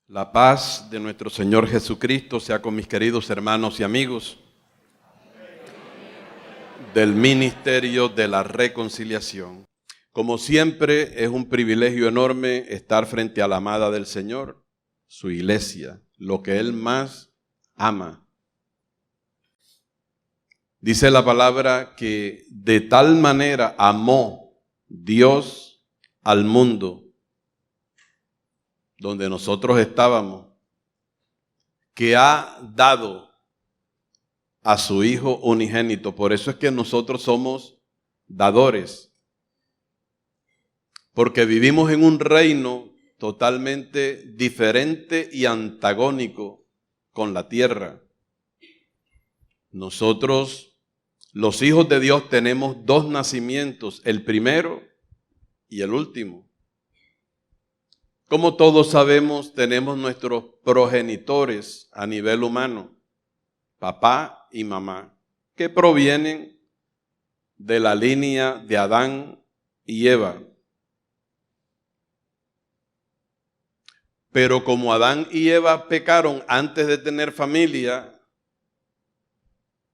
La paz de nuestro Señor Jesucristo sea con mis queridos hermanos y amigos del Ministerio de la Reconciliación. Como siempre, es un privilegio enorme estar frente a la amada del Señor, su iglesia, lo que Él más ama. Dice la palabra que de tal manera amó Dios al mundo donde nosotros estábamos, que ha dado a su Hijo unigénito. Por eso es que nosotros somos dadores, porque vivimos en un reino totalmente diferente y antagónico con la tierra. Nosotros, los hijos de Dios, tenemos dos nacimientos, el primero y el último. Como todos sabemos, tenemos nuestros progenitores a nivel humano, papá y mamá, que provienen de la línea de Adán y Eva. Pero como Adán y Eva pecaron antes de tener familia,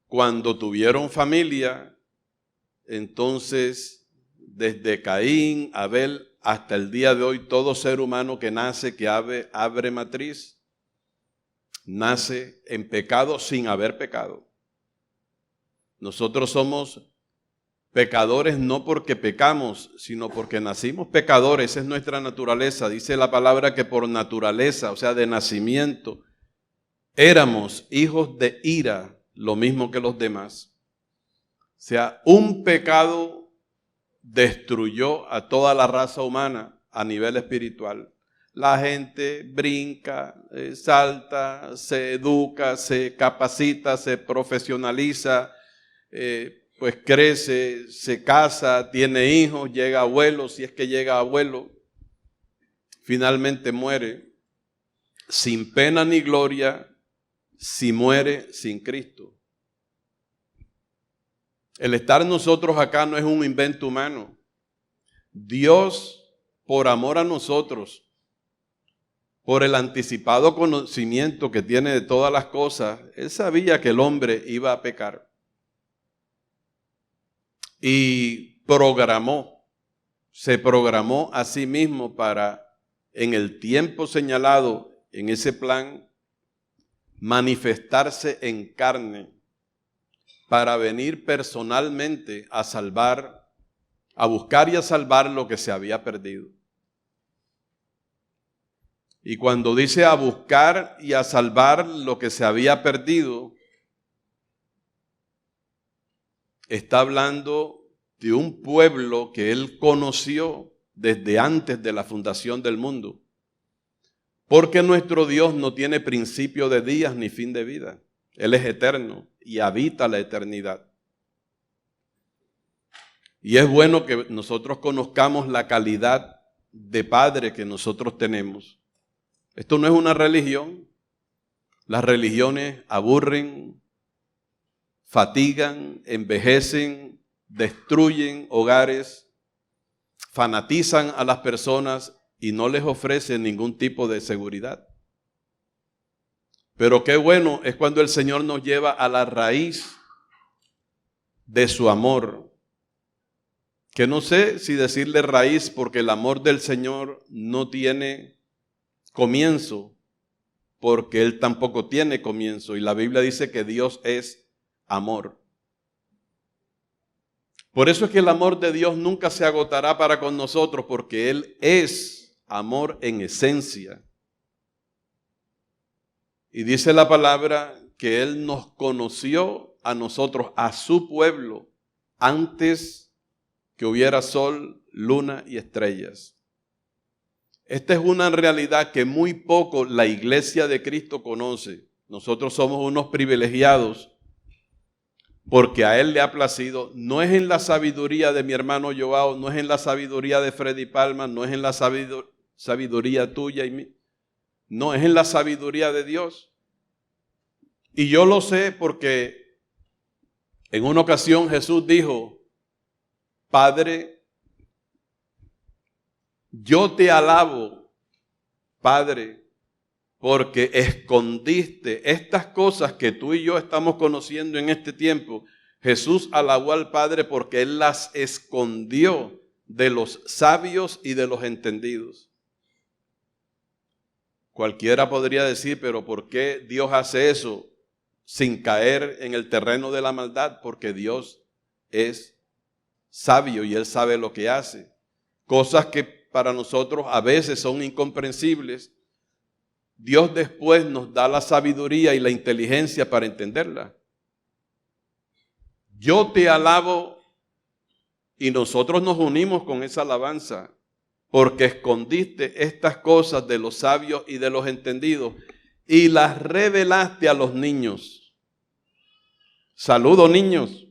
cuando tuvieron familia, entonces desde Caín, Abel, hasta el día de hoy, todo ser humano que nace, que abre matriz, nace en pecado sin haber pecado. Nosotros somos pecadores no porque pecamos, sino porque nacimos pecadores. Esa es nuestra naturaleza. Dice la palabra que por naturaleza, o sea, de nacimiento, éramos hijos de ira, lo mismo que los demás. O sea, un pecado destruyó a toda la raza humana a nivel espiritual. La gente brinca, salta, se educa, se capacita, se profesionaliza, pues crece, se casa, tiene hijos, llega abuelo, si es que llega abuelo, finalmente muere sin pena ni gloria, si muere sin Cristo. El estar nosotros acá no es un invento humano. Dios, por amor a nosotros, por el anticipado conocimiento que tiene de todas las cosas, Él sabía que el hombre iba a pecar. Y se programó a sí mismo para, en el tiempo señalado, en ese plan, manifestarse en carne, para venir personalmente a salvar, a buscar y a salvar lo que se había perdido. Y cuando dice a buscar y a salvar lo que se había perdido, está hablando de un pueblo que Él conoció desde antes de la fundación del mundo. Porque nuestro Dios no tiene principio de días ni fin de vida. Él es eterno y habita la eternidad. Y es bueno que nosotros conozcamos la calidad de padre que nosotros tenemos. Esto no es una religión. Las religiones aburren, fatigan, envejecen, destruyen hogares, fanatizan a las personas y no les ofrecen ningún tipo de seguridad. Pero qué bueno es cuando el Señor nos lleva a la raíz de su amor. Que no sé si decirle raíz porque el amor del Señor no tiene comienzo, porque Él tampoco tiene comienzo. Y la Biblia dice que Dios es amor. Por eso es que el amor de Dios nunca se agotará para con nosotros, porque Él es amor en esencia. Y dice la palabra que Él nos conoció a nosotros, a su pueblo, antes que hubiera sol, luna y estrellas. Esta es una realidad que muy poco la iglesia de Cristo conoce. Nosotros somos unos privilegiados porque a Él le ha placido. No es en la sabiduría de mi hermano Joao, no es en la sabiduría de Freddy Palma, no es en la sabiduría tuya y mía. No, es en la sabiduría de Dios. Y yo lo sé porque en una ocasión Jesús dijo: Padre, yo te alabo, Padre, porque escondiste estas cosas que tú y yo estamos conociendo en este tiempo. Jesús alabó al Padre porque Él las escondió de los sabios y de los entendidos. Cualquiera podría decir, pero ¿por qué Dios hace eso sin caer en el terreno de la maldad? Porque Dios es sabio y Él sabe lo que hace. Cosas que para nosotros a veces son incomprensibles, Dios después nos da la sabiduría y la inteligencia para entenderla. Yo te alabo y nosotros nos unimos con esa alabanza porque escondiste estas cosas de los sabios y de los entendidos y las revelaste a los niños. Saludo, niños,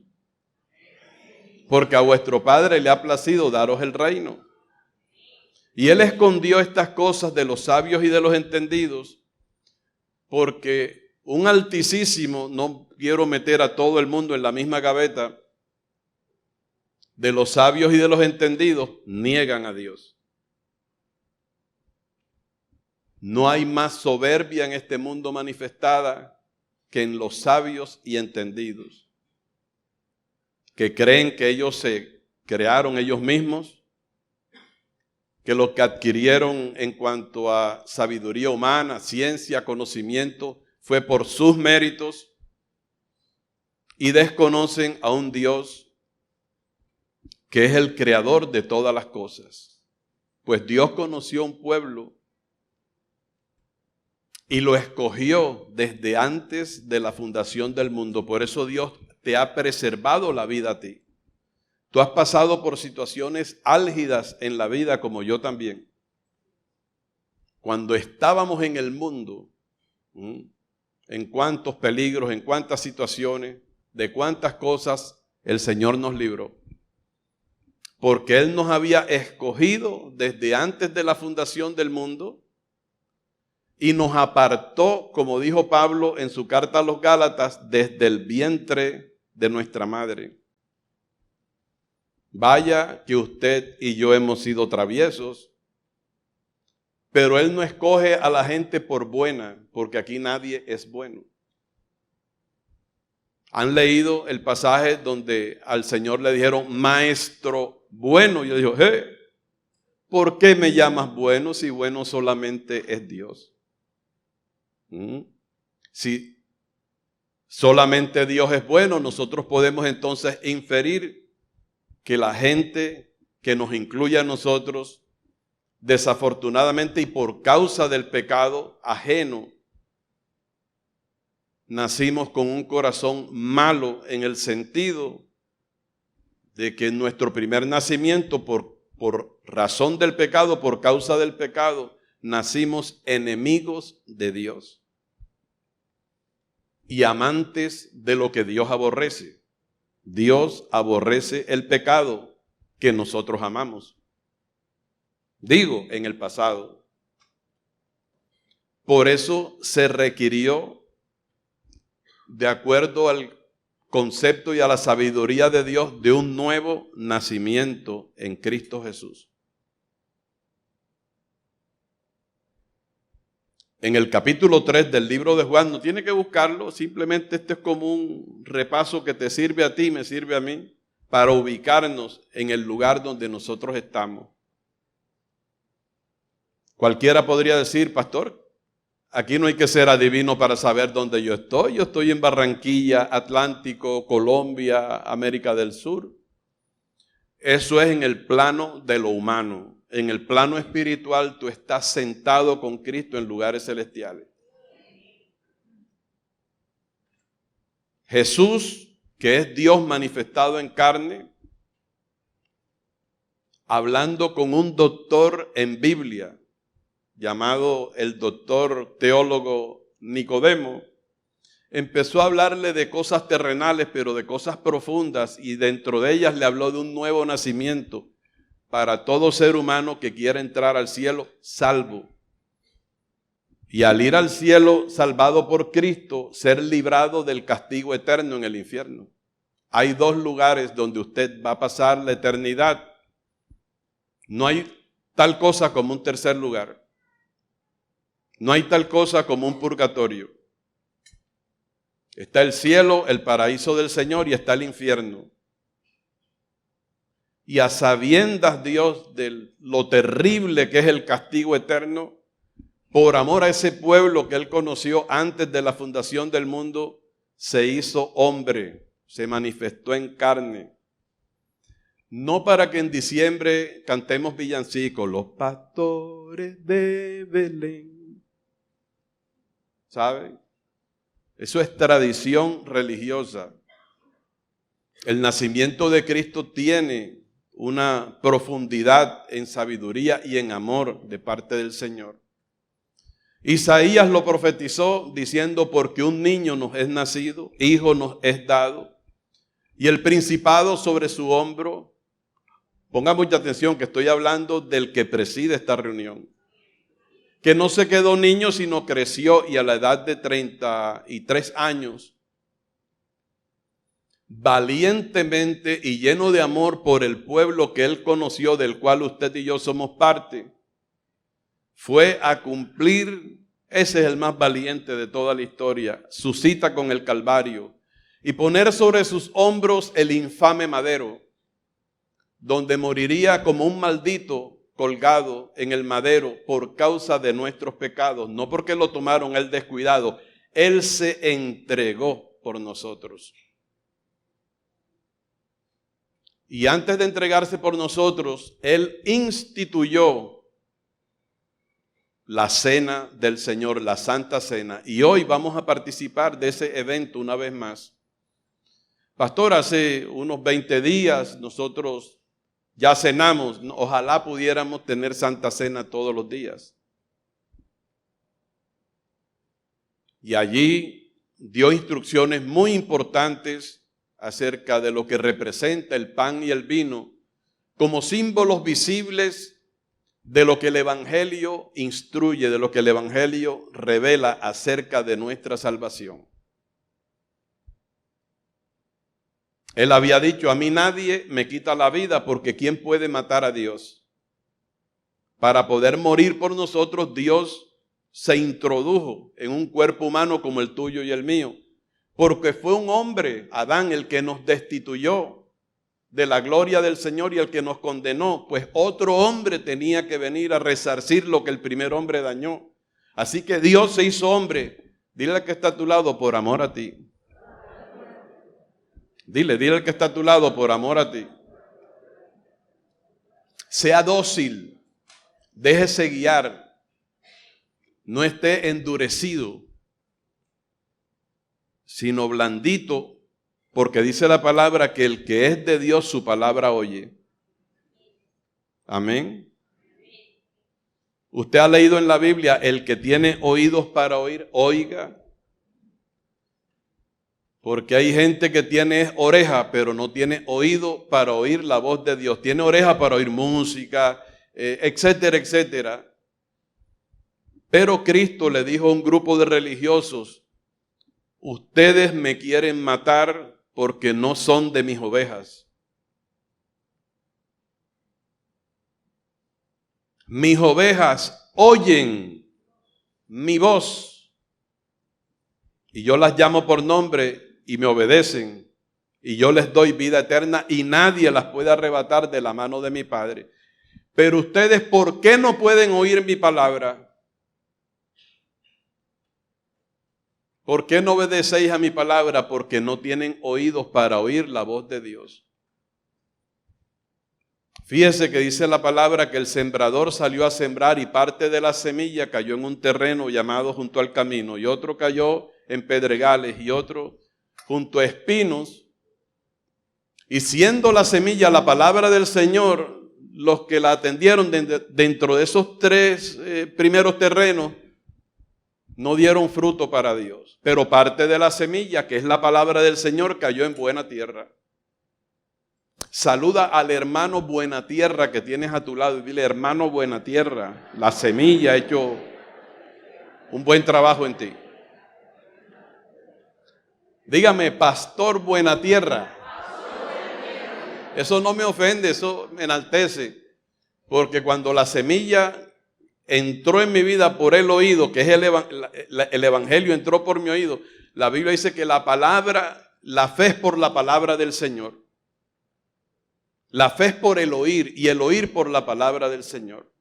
porque a vuestro Padre le ha placido daros el reino. Y Él escondió estas cosas de los sabios y de los entendidos porque un altísimo, no quiero meter a todo el mundo en la misma gaveta, de los sabios y de los entendidos niegan a Dios. No hay más soberbia en este mundo manifestada que en los sabios y entendidos, que creen que ellos se crearon ellos mismos, que lo que adquirieron en cuanto a sabiduría humana, ciencia, conocimiento, fue por sus méritos, y desconocen a un Dios que es el creador de todas las cosas. Pues Dios conoció un pueblo y lo escogió desde antes de la fundación del mundo. Por eso Dios te ha preservado la vida a ti. Tú has pasado por situaciones álgidas en la vida como yo también. Cuando estábamos en el mundo, en cuántos peligros, en cuántas situaciones, de cuántas cosas el Señor nos libró. Porque Él nos había escogido desde antes de la fundación del mundo y nos apartó, como dijo Pablo en su carta a los Gálatas, desde el vientre de nuestra madre. Vaya que usted y yo hemos sido traviesos, pero Él no escoge a la gente por buena, porque aquí nadie es bueno. ¿Han leído el pasaje donde al Señor le dijeron, maestro bueno? Y yo digo, ¿por qué me llamas bueno si bueno solamente es Dios? Si solamente Dios es bueno, nosotros podemos entonces inferir que la gente que nos incluye a nosotros, desafortunadamente y por causa del pecado ajeno, nacimos con un corazón malo en el sentido de que nuestro primer nacimiento por razón del pecado, por causa del pecado, nacimos enemigos de Dios y amantes de lo que Dios aborrece. Dios aborrece el pecado que nosotros amamos. Digo, en el pasado. Por eso se requirió, de acuerdo al concepto y a la sabiduría de Dios, de un nuevo nacimiento en Cristo Jesús. En el capítulo 3 del libro de Juan, no tiene que buscarlo, simplemente este es como un repaso que te sirve a ti, me sirve a mí, para ubicarnos en el lugar donde nosotros estamos. Cualquiera podría decir, pastor, aquí no hay que ser adivino para saber dónde yo estoy. Yo estoy en Barranquilla, Atlántico, Colombia, América del Sur. Eso es en el plano de lo humano. En el plano espiritual tú estás sentado con Cristo en lugares celestiales. Jesús, que es Dios manifestado en carne, hablando con un doctor en Biblia, llamado el doctor teólogo Nicodemo, empezó a hablarle de cosas terrenales, pero de cosas profundas, y dentro de ellas le habló de un nuevo nacimiento para todo ser humano que quiera entrar al cielo salvo. Y al ir al cielo salvado por Cristo, ser librado del castigo eterno en el infierno. Hay dos lugares donde usted va a pasar la eternidad. No hay tal cosa como un tercer lugar. No hay tal cosa como un purgatorio. Está el cielo, el paraíso del Señor, y está el infierno. Y a sabiendas Dios de lo terrible que es el castigo eterno, por amor a ese pueblo que Él conoció antes de la fundación del mundo, se hizo hombre, se manifestó en carne. No para que en diciembre cantemos villancicos, los pastores de Belén. ¿Saben? Eso es tradición religiosa. El nacimiento de Cristo tiene una profundidad en sabiduría y en amor de parte del Señor. Isaías lo profetizó diciendo: porque un niño nos es nacido, hijo nos es dado, y el principado sobre su hombro. Pongan mucha atención que estoy hablando del que preside esta reunión, que no se quedó niño sino creció, y a la edad de 33 años, valientemente y lleno de amor por el pueblo que Él conoció, del cual usted y yo somos parte, fue a cumplir, ese es el más valiente de toda la historia, su cita con el Calvario, y poner sobre sus hombros el infame madero, donde moriría como un maldito colgado en el madero por causa de nuestros pecados, no porque lo tomaron Él descuidado, Él se entregó por nosotros. Y antes de entregarse por nosotros, Él instituyó la cena del Señor, la Santa Cena. Y hoy vamos a participar de ese evento una vez más. Pastor, hace unos 20 días nosotros ya cenamos. Ojalá pudiéramos tener Santa Cena todos los días. Y allí dio instrucciones muy importantes acerca de lo que representa el pan y el vino como símbolos visibles de lo que el Evangelio instruye, de lo que el Evangelio revela acerca de nuestra salvación. Él había dicho: a mí nadie me quita la vida, porque ¿quién puede matar a Dios? Para poder morir por nosotros, Dios se introdujo en un cuerpo humano como el tuyo y el mío. Porque fue un hombre, Adán, el que nos destituyó de la gloria del Señor y el que nos condenó. Pues otro hombre tenía que venir a resarcir lo que el primer hombre dañó. Así que Dios se hizo hombre. Dile al que está a tu lado: por amor a ti. Dile al que está a tu lado: por amor a ti. Sea dócil, déjese guiar, no esté endurecido, sino blandito, porque dice la palabra que el que es de Dios su palabra oye. Amén. Usted ha leído en la Biblia: el que tiene oídos para oír, oiga. Porque hay gente que tiene oreja, pero no tiene oído para oír la voz de Dios. Tiene oreja para oír música, etcétera, etcétera. Pero Cristo le dijo a un grupo de religiosos: ustedes me quieren matar porque no son de mis ovejas. Mis ovejas oyen mi voz y yo las llamo por nombre y me obedecen, y yo les doy vida eterna y nadie las puede arrebatar de la mano de mi Padre. Pero ustedes, ¿por qué no pueden oír mi palabra? ¿Por qué no obedecéis a mi palabra? Porque no tienen oídos para oír la voz de Dios. Fíjese que dice la palabra que el sembrador salió a sembrar, y parte de la semilla cayó en un terreno llamado junto al camino, y otro cayó en pedregales, y otro junto a espinos. Y siendo la semilla la palabra del Señor, los que la atendieron dentro de esos tres primeros terrenos no dieron fruto para Dios. Pero parte de la semilla, que es la palabra del Señor, cayó en buena tierra. Saluda al hermano buena tierra que tienes a tu lado y dile: hermano buena tierra, la semilla ha hecho un buen trabajo en ti. Dígame: pastor buena tierra. Eso no me ofende, eso me enaltece. Porque cuando la semilla entró en mi vida por el oído, que es el evangelio entró por mi oído. La Biblia dice que la fe es por la palabra del Señor. La fe es por el oír y el oír por la palabra del Señor.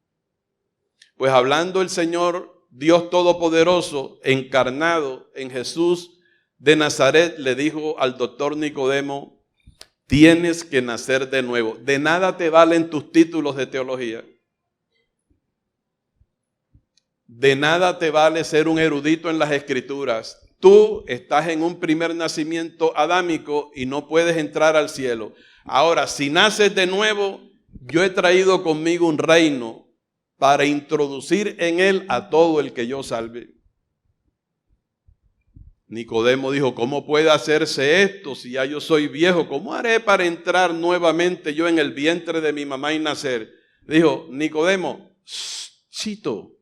Pues hablando el Señor, Dios Todopoderoso, encarnado en Jesús de Nazaret, le dijo al doctor Nicodemo: tienes que nacer de nuevo. De nada te valen tus títulos de teología. De nada te vale ser un erudito en las Escrituras. Tú estás en un primer nacimiento adámico y no puedes entrar al cielo. Ahora, si naces de nuevo, yo he traído conmigo un reino para introducir en él a todo el que yo salve. Nicodemo dijo: ¿cómo puede hacerse esto si ya yo soy viejo? ¿Cómo haré para entrar nuevamente yo en el vientre de mi mamá y nacer? Dijo Nicodemo: chito.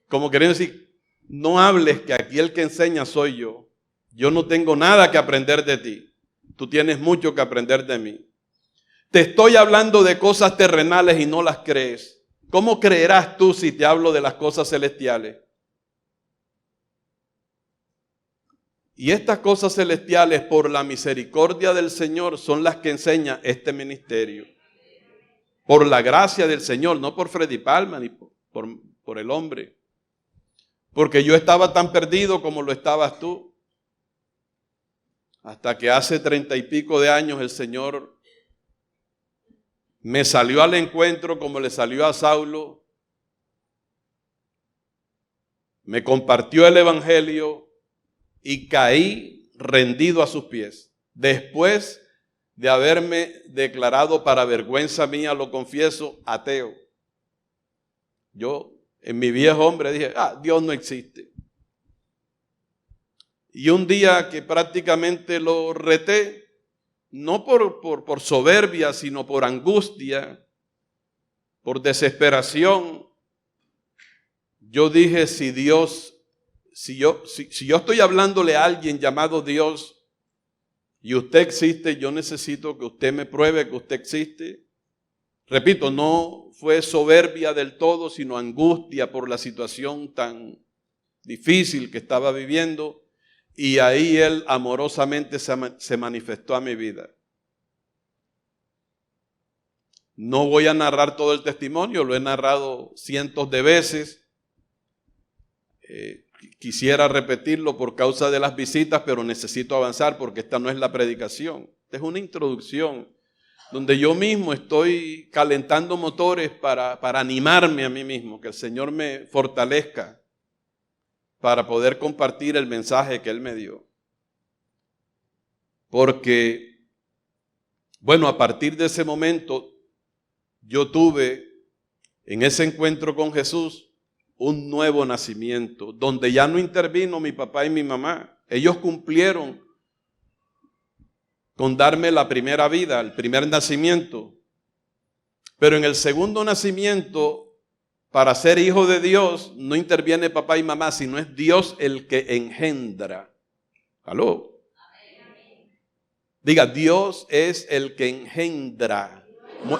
Como queriendo decir, no hables, que aquí el que enseña soy yo. Yo no tengo nada que aprender de ti. Tú tienes mucho que aprender de mí. Te estoy hablando de cosas terrenales y no las crees. ¿Cómo creerás tú si te hablo de las cosas celestiales? Y estas cosas celestiales, por la misericordia del Señor, son las que enseña este ministerio. Por la gracia del Señor, no por Freddy Palma ni por el hombre. Porque yo estaba tan perdido como lo estabas tú. Hasta que hace 30 y pico de años el Señor me salió al encuentro como le salió a Saulo. Me compartió el evangelio y caí rendido a sus pies. Después de haberme declarado, para vergüenza mía, lo confieso, ateo. Yo en mi viejo hombre dije: Dios no existe. Y un día que prácticamente lo reté, no por soberbia, sino por angustia, por desesperación, yo dije: si yo estoy hablándole a alguien llamado Dios y usted existe, yo necesito que usted me pruebe que usted existe. Repito, no fue soberbia del todo, sino angustia por la situación tan difícil que estaba viviendo. Y ahí Él amorosamente se manifestó a mi vida. No voy a narrar todo el testimonio, lo he narrado cientos de veces. Quisiera repetirlo por causa de las visitas, pero necesito avanzar porque esta no es la predicación. Esta es una introducción donde yo mismo estoy calentando motores para animarme a mí mismo, que el Señor me fortalezca para poder compartir el mensaje que Él me dio. Porque, bueno, a partir de ese momento, yo tuve en ese encuentro con Jesús un nuevo nacimiento, donde ya no intervino mi papá y mi mamá. Ellos cumplieron con darme la primera vida, el primer nacimiento. Pero en el segundo nacimiento, para ser hijo de Dios, no interviene papá y mamá, sino es Dios el que engendra. ¿Aló? Diga: Dios es el que engendra.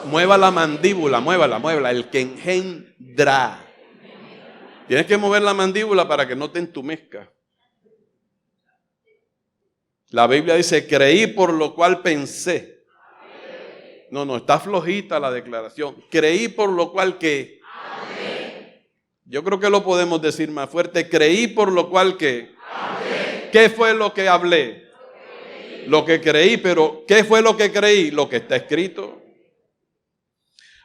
Mueva la mandíbula, muévala, el que engendra. Tienes que mover la mandíbula para que no te entumezca. La Biblia dice: creí por lo cual pensé. No, está flojita la declaración. Creí por lo cual que... Yo creo que lo podemos decir más fuerte. Creí por lo cual que... ¿Qué fue lo que hablé? Lo que creí, pero ¿qué fue lo que creí? Lo que está escrito.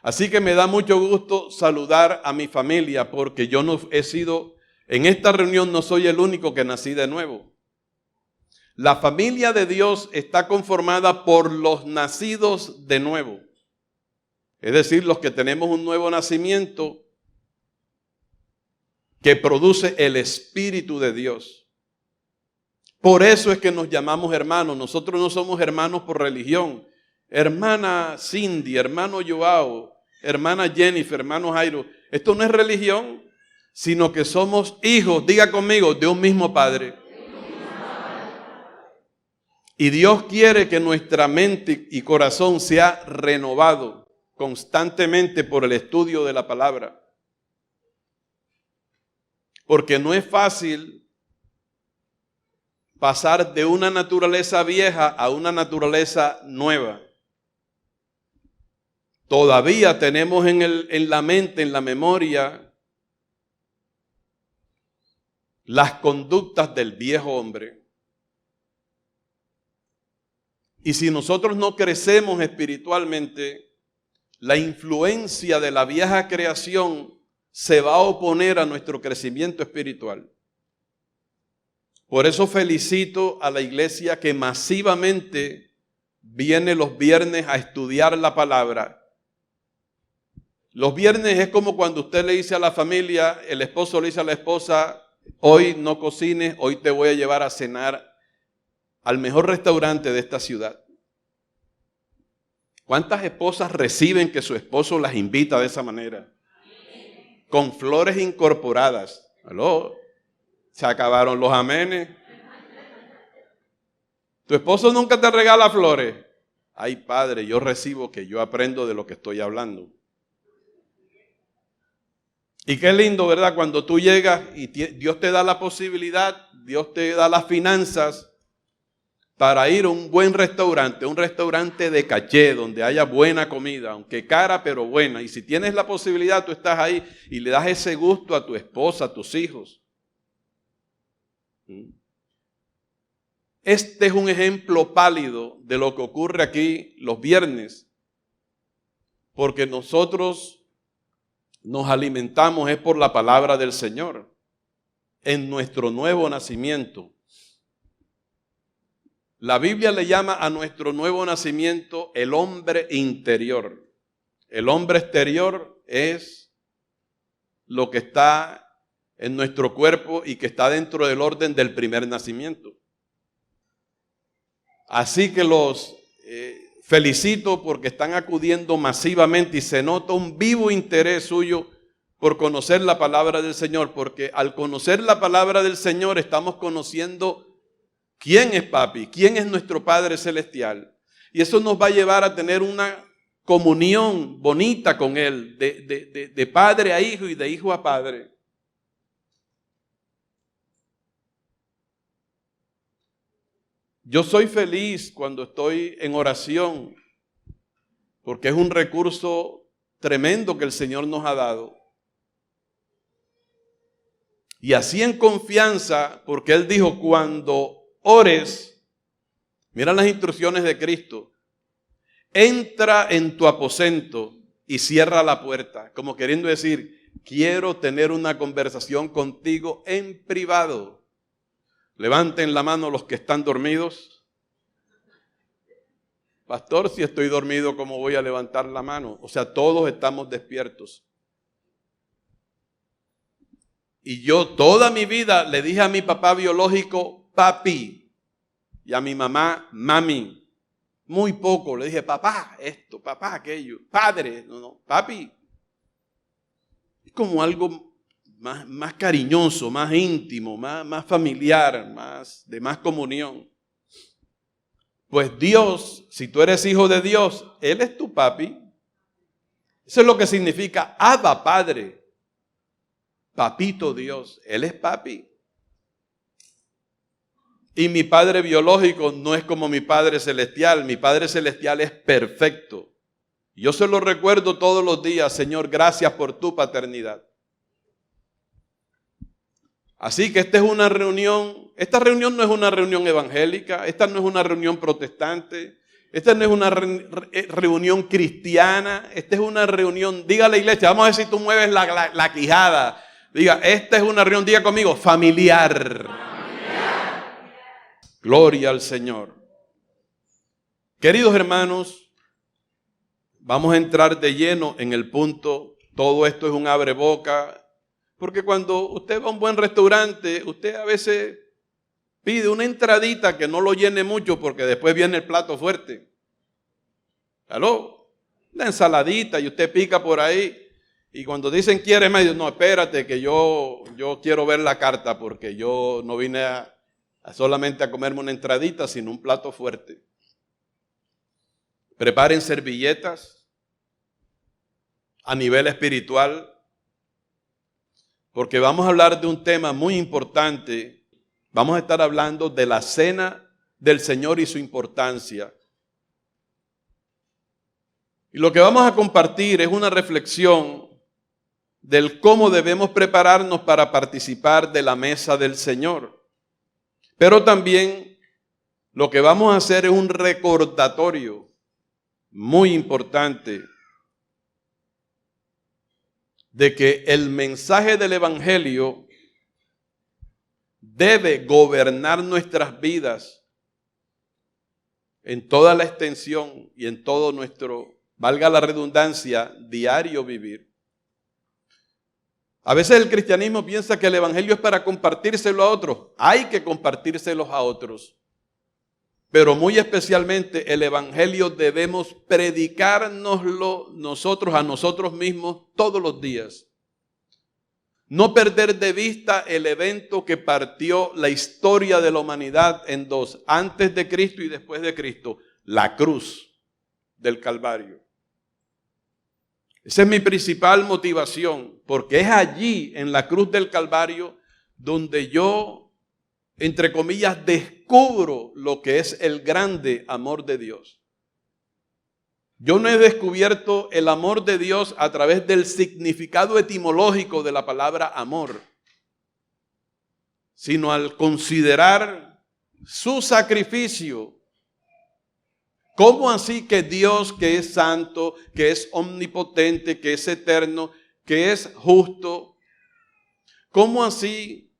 Así que me da mucho gusto saludar a mi familia, porque yo no he sido, en esta reunión no soy el único que nací de nuevo. La familia de Dios está conformada por los nacidos de nuevo. Es decir, los que tenemos un nuevo nacimiento que produce el Espíritu de Dios. Por eso es que nos llamamos hermanos. Nosotros no somos hermanos por religión. Hermana Cindy, hermano Joao, hermana Jennifer, hermano Jairo. Esto no es religión, sino que somos hijos, diga conmigo, de un mismo Padre. Y Dios quiere que nuestra mente y corazón sea renovado. constantemente por el estudio de la palabra. Porque no es fácil pasar de una naturaleza vieja a una naturaleza nueva. Todavía tenemos en la mente, en la memoria, las conductas del viejo hombre. Y si nosotros no crecemos espiritualmente, la influencia de la vieja creación se va a oponer a nuestro crecimiento espiritual. Por eso felicito a la iglesia que masivamente viene los viernes a estudiar la palabra. Los viernes es como cuando usted le dice a la familia, el esposo le dice a la esposa, hoy no cocines, hoy te voy a llevar a cenar al mejor restaurante de esta ciudad. ¿Cuántas esposas reciben que su esposo las invita de esa manera? Con flores incorporadas. ¿Aló? Se acabaron los amenes. ¿Tu esposo nunca te regala flores? Ay, padre, yo recibo que yo aprendo de lo que estoy hablando. Y qué lindo, ¿verdad? Cuando tú llegas y Dios te da la posibilidad, Dios te da las finanzas para ir a un buen restaurante, un restaurante de caché, donde haya buena comida, aunque cara, pero buena. Y si tienes la posibilidad, tú estás ahí y le das ese gusto a tu esposa, a tus hijos. Este es un ejemplo pálido de lo que ocurre aquí los viernes, porque nosotros nos alimentamos es por la palabra del Señor, en nuestro nuevo nacimiento. La Biblia le llama a nuestro nuevo nacimiento el hombre interior. El hombre exterior es lo que está en nuestro cuerpo y que está dentro del orden del primer nacimiento. Así que los felicito porque están acudiendo masivamente y se nota un vivo interés suyo por conocer la palabra del Señor, porque al conocer la palabra del Señor estamos conociendo quién es Papi, quién es nuestro Padre Celestial. Y eso nos va a llevar a tener una comunión bonita con Él, de padre a hijo y de hijo a padre. Yo soy feliz cuando estoy en oración, porque es un recurso tremendo que el Señor nos ha dado. Y así en confianza, porque Él dijo, cuando ores, mira las instrucciones de Cristo, entra en tu aposento y cierra la puerta, como queriendo decir, quiero tener una conversación contigo en privado. Levanten la mano los que están dormidos. Pastor, si estoy dormido, ¿cómo voy a levantar la mano? O sea, todos estamos despiertos. Y yo toda mi vida le dije a mi papá biológico, papi, y a mi mamá, mami. Muy poco le dije, papá, esto, papá, aquello, padre, no, papi. Es como algo más cariñoso, más íntimo, más familiar, de más comunión. Pues Dios, si tú eres hijo de Dios, Él es tu papi. Eso es lo que significa Abba Padre. Papito Dios, Él es papi. Y mi Padre biológico no es como mi Padre celestial. Mi Padre celestial es perfecto. Yo se lo recuerdo todos los días, Señor, gracias por tu paternidad. Así que esta reunión no es una reunión evangélica, esta no es una reunión protestante, esta no es una reunión cristiana, esta es una reunión, diga a la iglesia, vamos a ver si tú mueves la quijada, diga, esta es una reunión, diga conmigo, familiar. Gloria al Señor. Queridos hermanos, vamos a entrar de lleno en el punto, todo esto es un abreboca. Porque cuando usted va a un buen restaurante, usted a veces pide una entradita que no lo llene mucho porque después viene el plato fuerte. ¿Aló? Una ensaladita y usted pica por ahí. Y cuando dicen quiere más, no, espérate que yo quiero ver la carta porque yo no vine solamente a comerme una entradita, sino un plato fuerte. Preparen servilletas. a nivel espiritual, porque vamos a hablar de un tema muy importante. Vamos a estar hablando de la cena del Señor y su importancia. Y lo que vamos a compartir es una reflexión del cómo debemos prepararnos para participar de la mesa del Señor. Pero también lo que vamos a hacer es un recordatorio muy importante de que el mensaje del Evangelio debe gobernar nuestras vidas en toda la extensión y en todo nuestro, valga la redundancia, diario vivir. A veces el cristianismo piensa que el Evangelio es para compartírselo a otros. Hay que compartírselos a otros. Pero muy especialmente el Evangelio debemos predicárnoslo nosotros a nosotros mismos todos los días. No perder de vista el evento que partió la historia de la humanidad en dos, antes de Cristo y después de Cristo, la cruz del Calvario. Esa es mi principal motivación, porque es allí, en la cruz del Calvario, donde yo, entre comillas, descubro lo que es el grande amor de Dios. Yo no he descubierto el amor de Dios a través del significado etimológico de la palabra amor, sino al considerar su sacrificio. ¿Cómo así que Dios, que es santo, que es omnipotente, que es eterno, que es justo, cómo así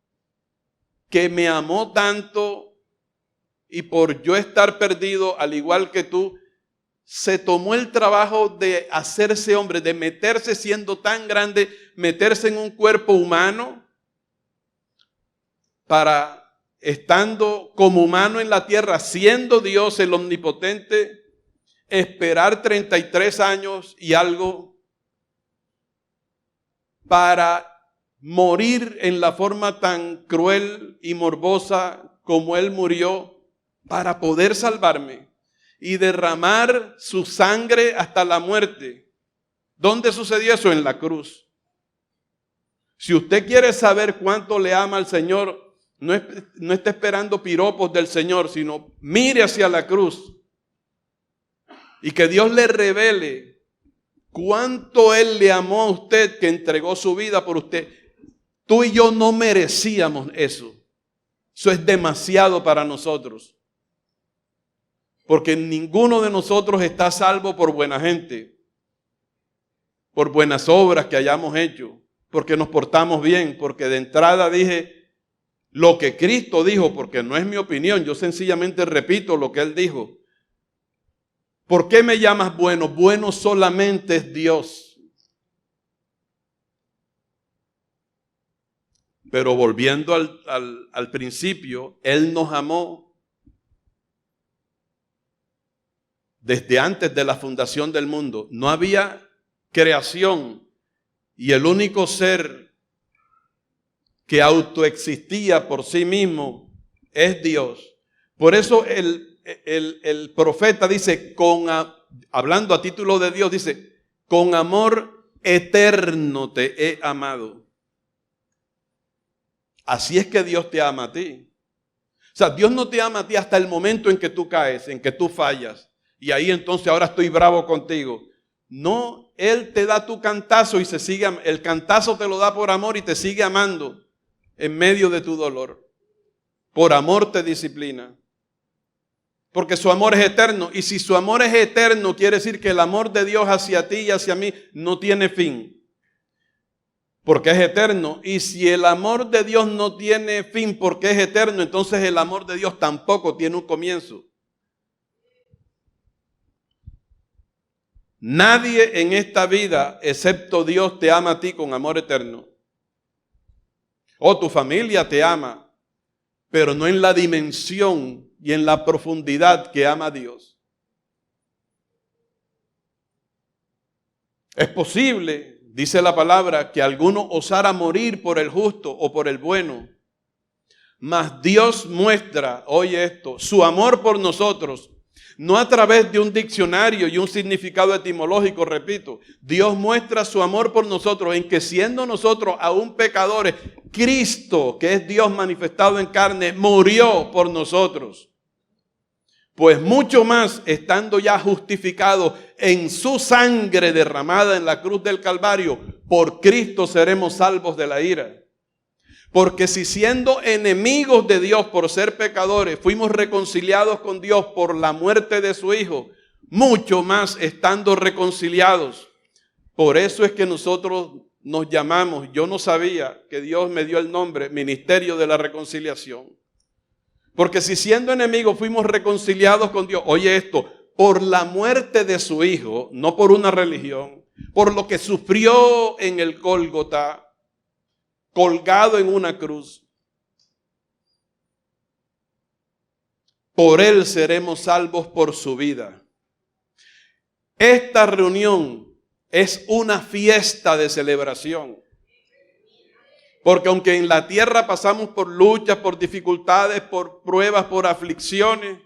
que me amó tanto y por yo estar perdido, al igual que tú, se tomó el trabajo de hacerse hombre, de meterse siendo tan grande, meterse en un cuerpo humano para, estando como humano en la tierra, siendo Dios el omnipotente, esperar 33 años y algo para morir en la forma tan cruel y morbosa como Él murió para poder salvarme y derramar su sangre hasta la muerte. ¿Dónde sucedió eso? En la cruz. Si usted quiere saber cuánto le ama al Señor, no esté esperando piropos del Señor, sino mire hacia la cruz y que Dios le revele cuánto Él le amó a usted, que entregó su vida por usted. Tú y yo no merecíamos eso. Eso es demasiado para nosotros. Porque ninguno de nosotros está salvo por buena gente, por buenas obras que hayamos hecho, porque nos portamos bien, porque de entrada dije lo que Cristo dijo, porque no es mi opinión, yo sencillamente repito lo que Él dijo. ¿Por qué me llamas bueno? Bueno solamente es Dios. Pero volviendo al principio, Él nos amó desde antes de la fundación del mundo. No había creación y el único ser que autoexistía por sí mismo es Dios. Por eso el profeta dice, hablando a título de Dios, dice, con amor eterno te he amado. Así es que Dios te ama a ti. O sea, Dios no te ama a ti hasta el momento en que tú caes, en que tú fallas. Y ahí entonces ahora estoy bravo contigo. No, Él te da tu cantazo y el cantazo te lo da por amor y te sigue amando en medio de tu dolor. Por amor te disciplina. Porque su amor es eterno. Y si su amor es eterno, quiere decir que el amor de Dios hacia ti y hacia mí no tiene fin. Porque es eterno. Y si el amor de Dios no tiene fin porque es eterno, entonces el amor de Dios tampoco tiene un comienzo. Nadie en esta vida, excepto Dios, te ama a ti con amor eterno. O tu familia te ama, pero no en la dimensión y en la profundidad que ama a Dios. Es posible, dice la palabra, que alguno osara morir por el justo o por el bueno. Mas Dios muestra, oye esto, su amor por nosotros, No a través de un diccionario y un significado etimológico, repito. Dios muestra su amor por nosotros en que siendo nosotros aún pecadores, Cristo, que es Dios manifestado en carne, murió por nosotros. Pues mucho más, estando ya justificados en su sangre derramada en la cruz del Calvario, por Cristo seremos salvos de la ira. Porque si siendo enemigos de Dios por ser pecadores, fuimos reconciliados con Dios por la muerte de su Hijo, mucho más estando reconciliados. Por eso es que nosotros nos llamamos, yo no sabía que Dios me dio el nombre, Ministerio de la Reconciliación. Porque si siendo enemigos fuimos reconciliados con Dios, oye esto, por la muerte de su Hijo, no por una religión, por lo que sufrió en el Gólgota, colgado en una cruz, por Él seremos salvos por su vida. Esta reunión es una fiesta de celebración. Porque aunque en la tierra pasamos por luchas, por dificultades, por pruebas, por aflicciones,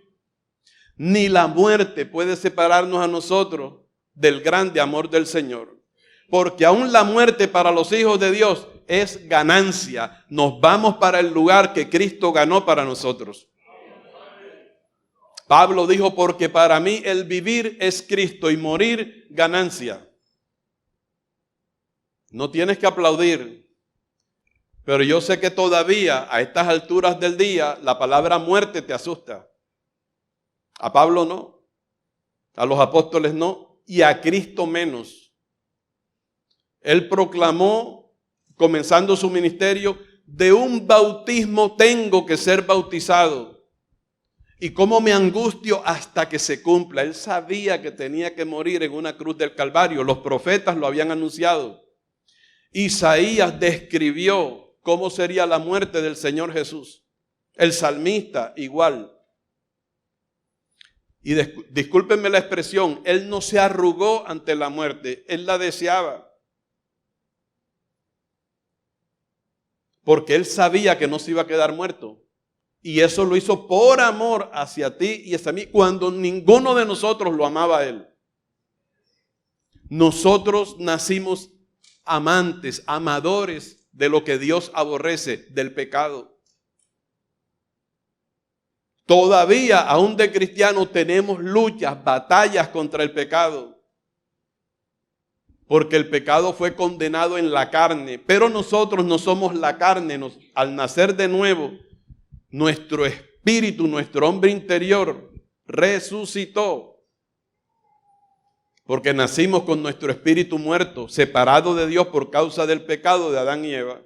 ni la muerte puede separarnos a nosotros del grande amor del Señor. Porque aún la muerte para los hijos de Dios es ganancia. Nos vamos para el lugar que Cristo ganó para nosotros. Pablo dijo, porque para mí el vivir es Cristo y morir ganancia. No tienes que aplaudir, pero yo sé que todavía a estas alturas del día la palabra muerte te asusta. A Pablo no, a los apóstoles no y a Cristo menos. Él proclamó, comenzando su ministerio, de un bautismo tengo que ser bautizado. Y cómo me angustio hasta que se cumpla. Él sabía que tenía que morir en una cruz del Calvario. Los profetas lo habían anunciado. Isaías describió cómo sería la muerte del Señor Jesús. El salmista igual. Y discúlpenme la expresión, él no se arrugó ante la muerte, él la deseaba. Porque él sabía que no se iba a quedar muerto. Y eso lo hizo por amor hacia ti y hacia mí, cuando ninguno de nosotros lo amaba a él. Nosotros nacimos amantes, amadores de lo que Dios aborrece, del pecado. Todavía, aún de cristianos, tenemos luchas, batallas contra el pecado. Porque el pecado fue condenado en la carne, pero nosotros no somos la carne. Al nacer de nuevo, nuestro espíritu, nuestro hombre interior resucitó. Porque nacimos con nuestro espíritu muerto, separado de Dios por causa del pecado de Adán y Eva.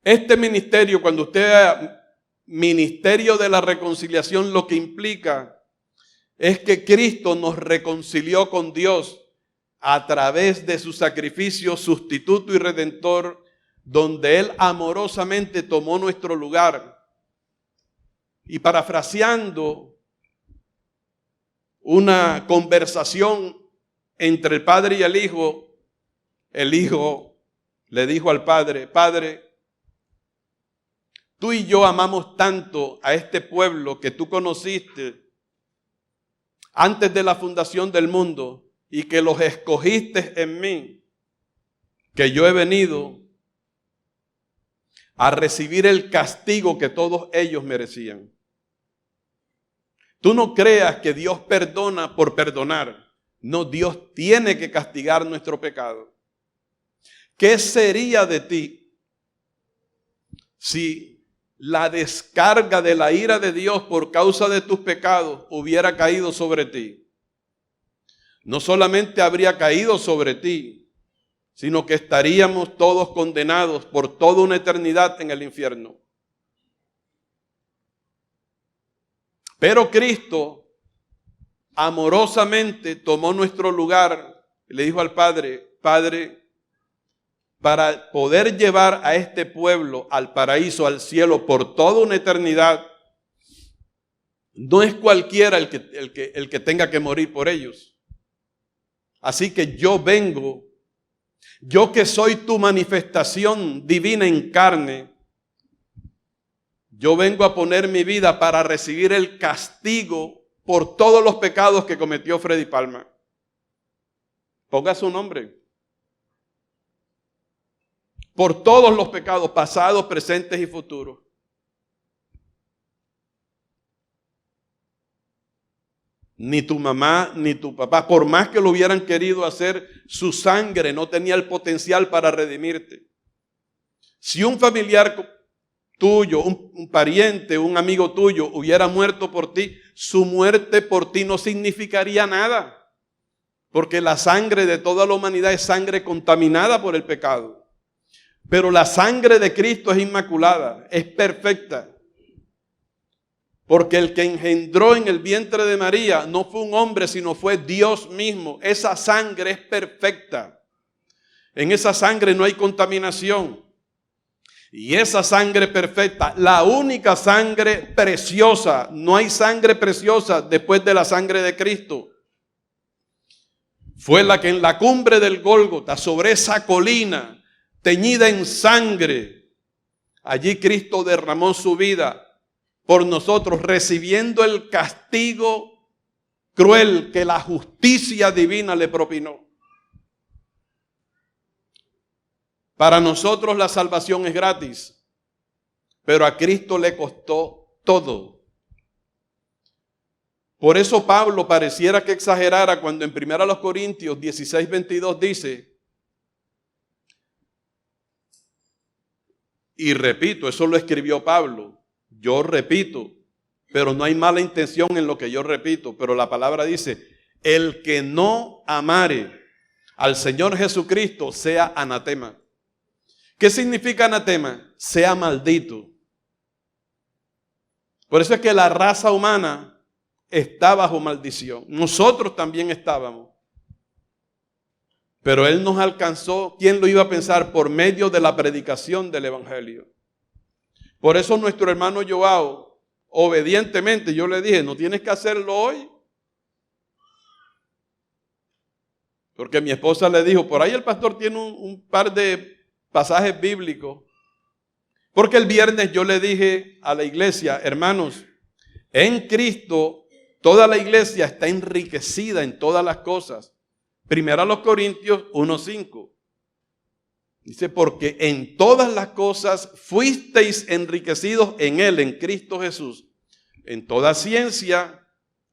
Este ministerio, cuando usted vea ministerio de la reconciliación, lo que implica es que Cristo nos reconcilió con Dios a través de su sacrificio sustituto y redentor, donde Él amorosamente tomó nuestro lugar. Y parafraseando una conversación entre el Padre y el Hijo le dijo al Padre, Padre, tú y yo amamos tanto a este pueblo que tú conociste antes de la fundación del mundo y que los escogiste en mí, que yo he venido a recibir el castigo que todos ellos merecían. Tú no creas que Dios perdona por perdonar. No, Dios tiene que castigar nuestro pecado. ¿Qué sería de ti si la descarga de la ira de Dios por causa de tus pecados hubiera caído sobre ti? No solamente habría caído sobre ti, sino que estaríamos todos condenados por toda una eternidad en el infierno. Pero Cristo amorosamente tomó nuestro lugar y le dijo al Padre, Padre, para poder llevar a este pueblo al paraíso, al cielo, por toda una eternidad, no es cualquiera el que tenga que morir por ellos. Así que yo vengo, yo que soy tu manifestación divina en carne, Yo vengo a poner mi vida para recibir el castigo por todos los pecados que cometió Freddy Palma. Ponga su nombre. Por todos los pecados, pasados, presentes y futuros. Ni tu mamá, ni tu papá, por más que lo hubieran querido hacer, su sangre no tenía el potencial para redimirte. Si un familiar tuyo, un pariente, un amigo tuyo hubiera muerto por ti, su muerte por ti no significaría nada. Porque la sangre de toda la humanidad es sangre contaminada por el pecado. Pero la sangre de Cristo es inmaculada, es perfecta. Porque el que engendró en el vientre de María no fue un hombre, sino fue Dios mismo. Esa sangre es perfecta. En esa sangre no hay contaminación. Y esa sangre perfecta, la única sangre preciosa, no hay sangre preciosa después de la sangre de Cristo, fue la que en la cumbre del Gólgota, sobre esa colina, teñida en sangre, allí Cristo derramó su vida por nosotros, recibiendo el castigo cruel que la justicia divina le propinó. Para nosotros la salvación es gratis, pero a Cristo le costó todo. Por eso Pablo pareciera que exagerara cuando en 1 Corintios 16:22 dice, y repito, eso lo escribió Pablo, yo repito, pero no hay mala intención en lo que yo repito, pero la palabra dice, el que no amare al Señor Jesucristo sea anatema. ¿Qué significa anatema? Sea maldito. Por eso es que la raza humana está bajo maldición. Nosotros también estábamos. Pero Él nos alcanzó, ¿quién lo iba a pensar? Por medio de la predicación del Evangelio. Por eso nuestro hermano Joao, obedientemente, yo le dije, no tienes que hacerlo hoy. Porque mi esposa le dijo, por ahí el pastor tiene un par de pasajes bíblicos. Porque el viernes yo le dije a la iglesia, hermanos, en Cristo toda la iglesia está enriquecida en todas las cosas. 1 Corintios 1:5. Dice, porque en todas las cosas fuisteis enriquecidos en Él, en Cristo Jesús, en toda ciencia,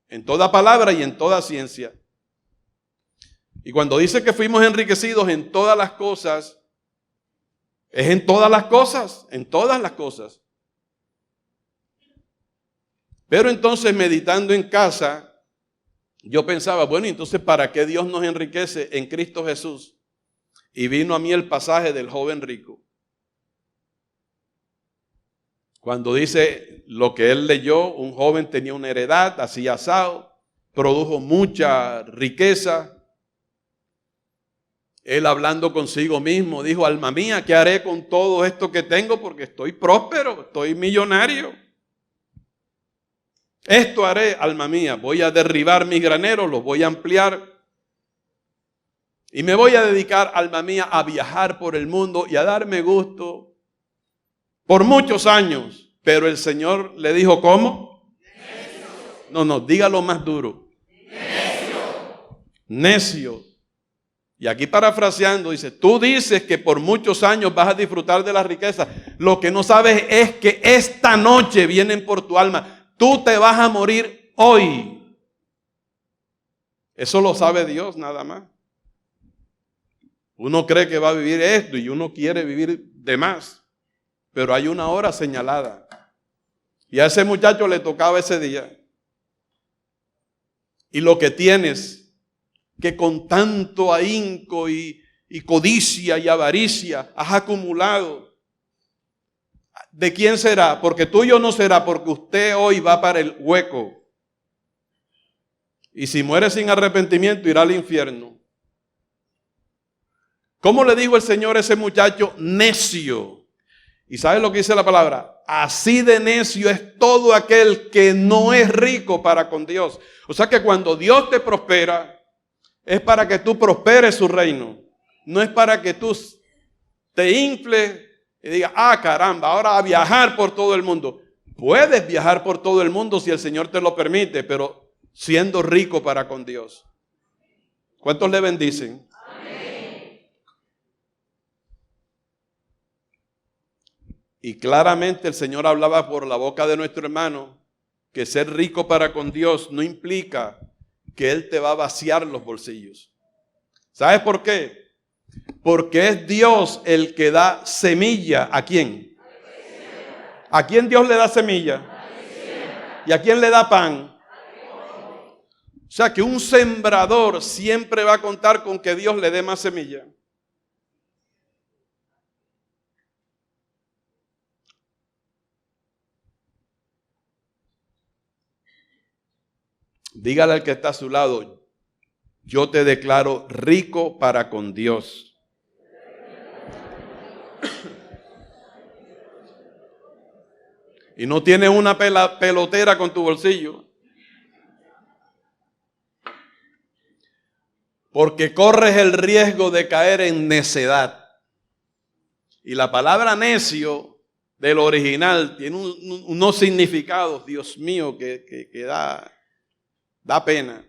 en toda palabra y en toda ciencia. Y cuando dice que fuimos enriquecidos en todas las cosas, es en todas las cosas, en todas las cosas. Pero entonces meditando en casa, yo pensaba, bueno, entonces ¿para qué Dios nos enriquece en Cristo Jesús? Y vino a mí el pasaje del joven rico. Cuando dice lo que él leyó, un joven tenía una heredad, así asado, produjo mucha riqueza. Él hablando consigo mismo, dijo, alma mía, ¿qué haré con todo esto que tengo? Porque estoy próspero, estoy millonario. Esto haré, alma mía, voy a derribar mis graneros, los voy a ampliar. Y me voy a dedicar, alma mía, a viajar por el mundo y a darme gusto por muchos años. Pero el Señor le dijo, ¿cómo? Necio. No, dígalo más duro. Necio. Necio. Y aquí parafraseando dice, tú dices que por muchos años vas a disfrutar de la riqueza. Lo que no sabes es que esta noche vienen por tu alma. Tú te vas a morir hoy. Eso lo sabe Dios nada más. Uno cree que va a vivir esto y uno quiere vivir de más. Pero hay una hora señalada. Y a ese muchacho le tocaba ese día. Y lo que tienes, que con tanto ahínco y codicia y avaricia has acumulado, ¿de quién será? Porque tuyo no será, porque usted hoy va para el hueco. Y si muere sin arrepentimiento, irá al infierno. ¿Cómo le dijo el Señor a ese muchacho? Necio. ¿Y sabe lo que dice la palabra? Así de necio es todo aquel que no es rico para con Dios. O sea que cuando Dios te prospera, es para que tú prosperes su reino. No es para que tú te infles y digas, caramba, ahora a viajar por todo el mundo. Puedes viajar por todo el mundo si el Señor te lo permite, pero siendo rico para con Dios. ¿Cuántos le bendicen? Amén. Y claramente el Señor hablaba por la boca de nuestro hermano que ser rico para con Dios no implica que Él te va a vaciar los bolsillos. ¿Sabes por qué? Porque es Dios el que da semilla. ¿A quién? ¿A quién Dios le da semilla? ¿Y a quién le da pan? O sea que un sembrador siempre va a contar con que Dios le dé más semilla. Dígale al que está a su lado, yo te declaro rico para con Dios. Y no tienes una pelotera con tu bolsillo. Porque corres el riesgo de caer en necedad. Y la palabra necio del original tiene unos significados, Dios mío, que da pena.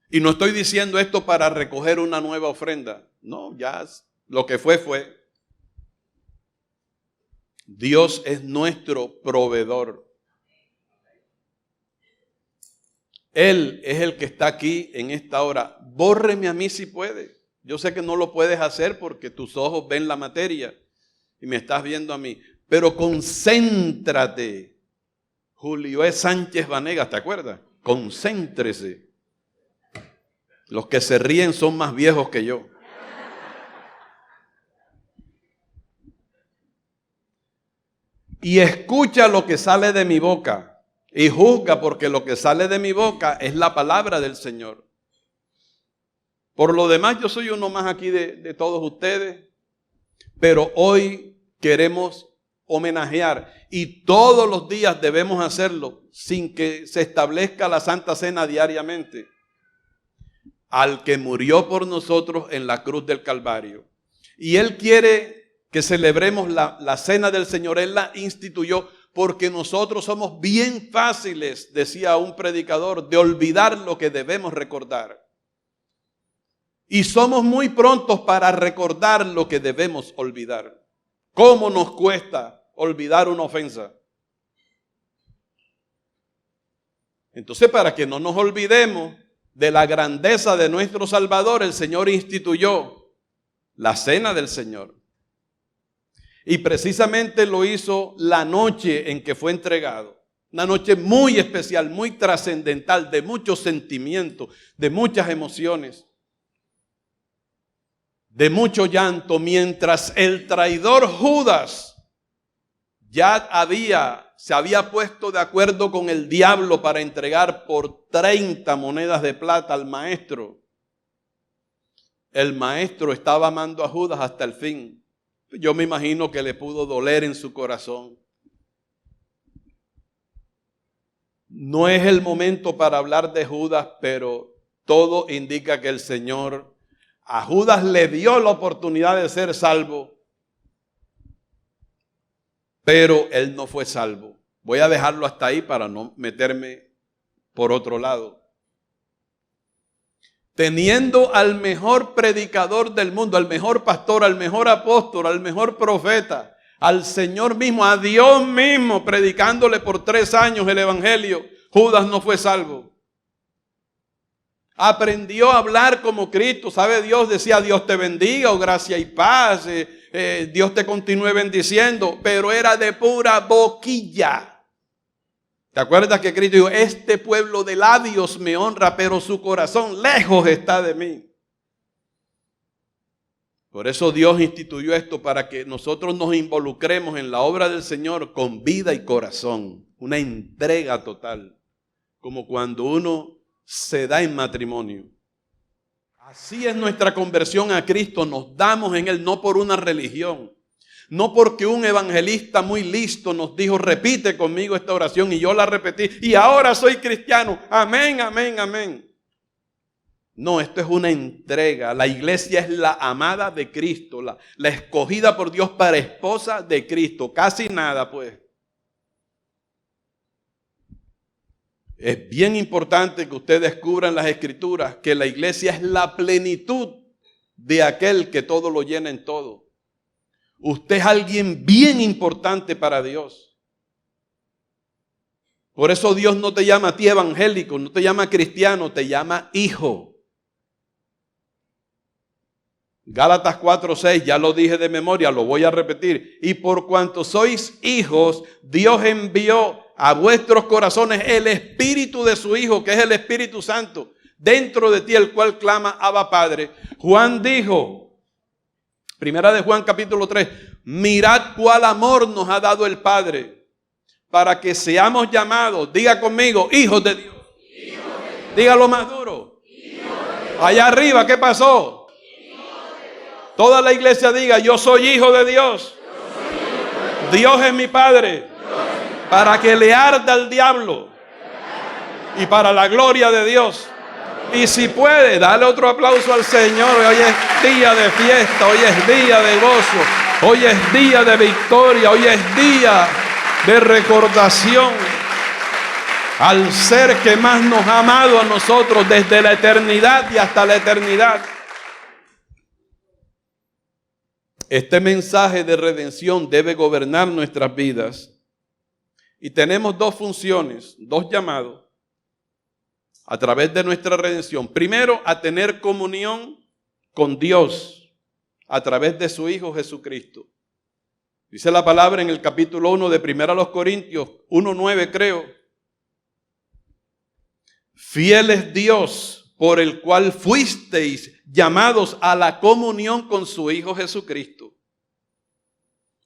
Y no estoy diciendo esto para recoger una nueva ofrenda. No, ya lo que fue. Dios es nuestro proveedor. Él es el que está aquí en esta hora. Bórreme a mí si puede. Yo sé que no lo puedes hacer porque tus ojos ven la materia y me estás viendo a mí. Pero concéntrate. Julio E. Sánchez Vanegas, ¿te acuerdas? Concéntrese. Los que se ríen son más viejos que yo. Y escucha lo que sale de mi boca. Y juzga, porque lo que sale de mi boca es la palabra del Señor. Por lo demás, yo soy uno más aquí de todos ustedes. Pero hoy queremos homenajear. Y todos los días debemos hacerlo sin que se establezca la Santa Cena diariamente. Al que murió por nosotros en la cruz del Calvario. Y Él quiere que celebremos la Cena del Señor. Él la instituyó porque nosotros somos bien fáciles, decía un predicador, de olvidar lo que debemos recordar. Y somos muy prontos para recordar lo que debemos olvidar. ¿Cómo nos cuesta olvidar una ofensa? Entonces, para que no nos olvidemos de la grandeza de nuestro Salvador, el Señor instituyó la Cena del Señor. Y precisamente lo hizo la noche en que fue entregado. Una noche muy especial, muy trascendental, de muchos sentimientos, de muchas emociones, de mucho llanto, mientras el traidor Judas se había puesto de acuerdo con el diablo para entregar por 30 monedas de plata al maestro. El maestro estaba amando a Judas hasta el fin. Yo me imagino que le pudo doler en su corazón. No es el momento para hablar de Judas, pero todo indica que el Señor a Judas le dio la oportunidad de ser salvo, pero él no fue salvo. Voy a dejarlo hasta ahí para no meterme por otro lado. Teniendo al mejor predicador del mundo, al mejor pastor, al mejor apóstol, al mejor profeta, al Señor mismo, a Dios mismo, predicándole por 3 años el evangelio, Judas no fue salvo. Aprendió a hablar como Cristo, ¿sabe? Dios decía, Dios te bendiga, o gracia y paz, Dios te continúe bendiciendo, pero era de pura boquilla. ¿Te acuerdas que Cristo dijo, este pueblo de labios me honra, pero su corazón lejos está de mí? Por eso Dios instituyó esto, para que nosotros nos involucremos en la obra del Señor con vida y corazón, una entrega total, como cuando uno se da en matrimonio. Así es nuestra conversión a Cristo, nos damos en Él, no por una religión. No porque un evangelista muy listo nos dijo, repite conmigo esta oración y yo la repetí y ahora soy cristiano. Amén, amén, amén. No, esto es una entrega. La iglesia es la amada de Cristo, la escogida por Dios para esposa de Cristo. Casi nada, pues. Es bien importante que usted descubra en las Escrituras que la iglesia es la plenitud de aquel que todo lo llena en todo. Usted es alguien bien importante para Dios. Por eso Dios no te llama a ti evangélico, no te llama cristiano, te llama hijo. Gálatas 4:6, ya lo dije de memoria, lo voy a repetir. Y por cuanto sois hijos, Dios envió a vuestros corazones el Espíritu de su Hijo, que es el Espíritu Santo, dentro de ti, el cual clama, Abba Padre. Juan dijo, primera de Juan capítulo 3, mirad cuál amor nos ha dado el Padre, para que seamos llamados, diga conmigo, hijos de Dios. Dígalo más duro. Allá arriba, ¿qué pasó? Toda la iglesia diga, yo soy hijo de Dios. Dios es mi Padre. Para que le arda el diablo. Y para la gloria de Dios. Y si puede, dale otro aplauso al Señor. Hoy es día de fiesta, hoy es día de gozo, hoy es día de victoria, hoy es día de recordación al ser que más nos ha amado a nosotros desde la eternidad y hasta la eternidad. Este mensaje de redención debe gobernar nuestras vidas. Y tenemos dos funciones, dos llamados a través de nuestra redención. Primero, a tener comunión con Dios a través de su Hijo Jesucristo. Dice la palabra en el capítulo 1 de 1 Corintios 1:9, creo. Fiel es Dios por el cual fuisteis llamados a la comunión con su Hijo Jesucristo.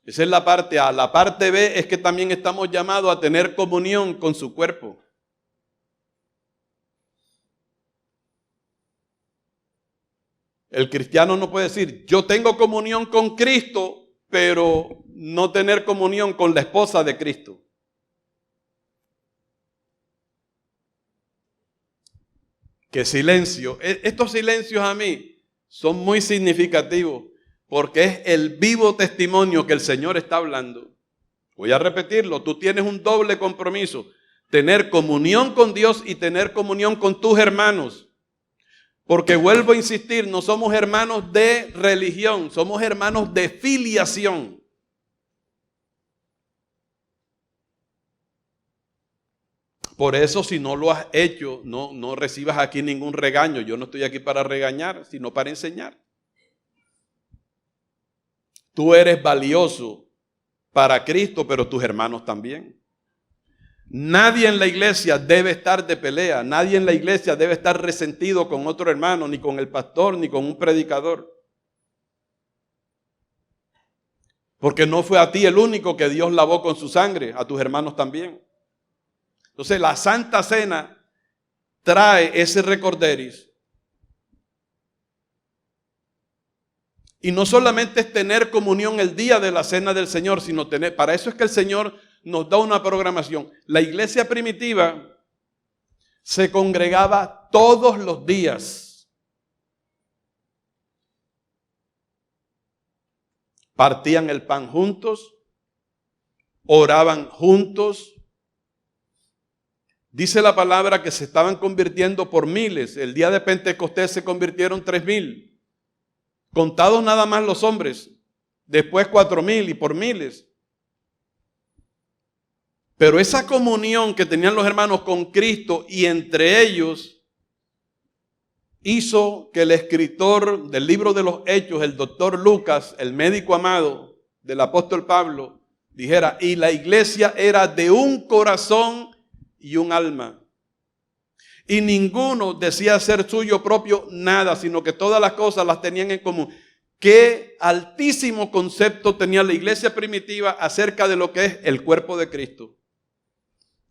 Esa es la parte A. La parte B es que también estamos llamados a tener comunión con su cuerpo. El cristiano no puede decir, yo tengo comunión con Cristo, pero no tener comunión con la esposa de Cristo. Qué silencio. Estos silencios a mí son muy significativos porque es el vivo testimonio que el Señor está hablando. Voy a repetirlo, tú tienes un doble compromiso, tener comunión con Dios y tener comunión con tus hermanos. Porque vuelvo a insistir, no somos hermanos de religión, somos hermanos de filiación. Por eso, si no lo has hecho, no recibas aquí ningún regaño. Yo no estoy aquí para regañar, sino para enseñar. Tú eres valioso para Cristo, pero tus hermanos también. Nadie en la iglesia debe estar de pelea. Nadie en la iglesia debe estar resentido con otro hermano, ni con el pastor, ni con un predicador. Porque no fue a ti el único que Dios lavó con su sangre, a tus hermanos también. Entonces la Santa Cena trae ese recorderis. Y no solamente es tener comunión el día de la Cena del Señor, sino tener, para eso es que el Señor nos da una programación. La iglesia primitiva se congregaba todos los días. Partían el pan juntos, oraban juntos. Dice la palabra que se estaban convirtiendo por miles. El día de Pentecostés se convirtieron 3,000. Contados nada más los hombres. Después 4,000 y por miles. Pero esa comunión que tenían los hermanos con Cristo y entre ellos hizo que el escritor del libro de los Hechos, el doctor Lucas, el médico amado del apóstol Pablo, dijera, y la iglesia era de un corazón y un alma. Y ninguno decía ser suyo propio nada, sino que todas las cosas las tenían en común. Qué altísimo concepto tenía la iglesia primitiva acerca de lo que es el cuerpo de Cristo.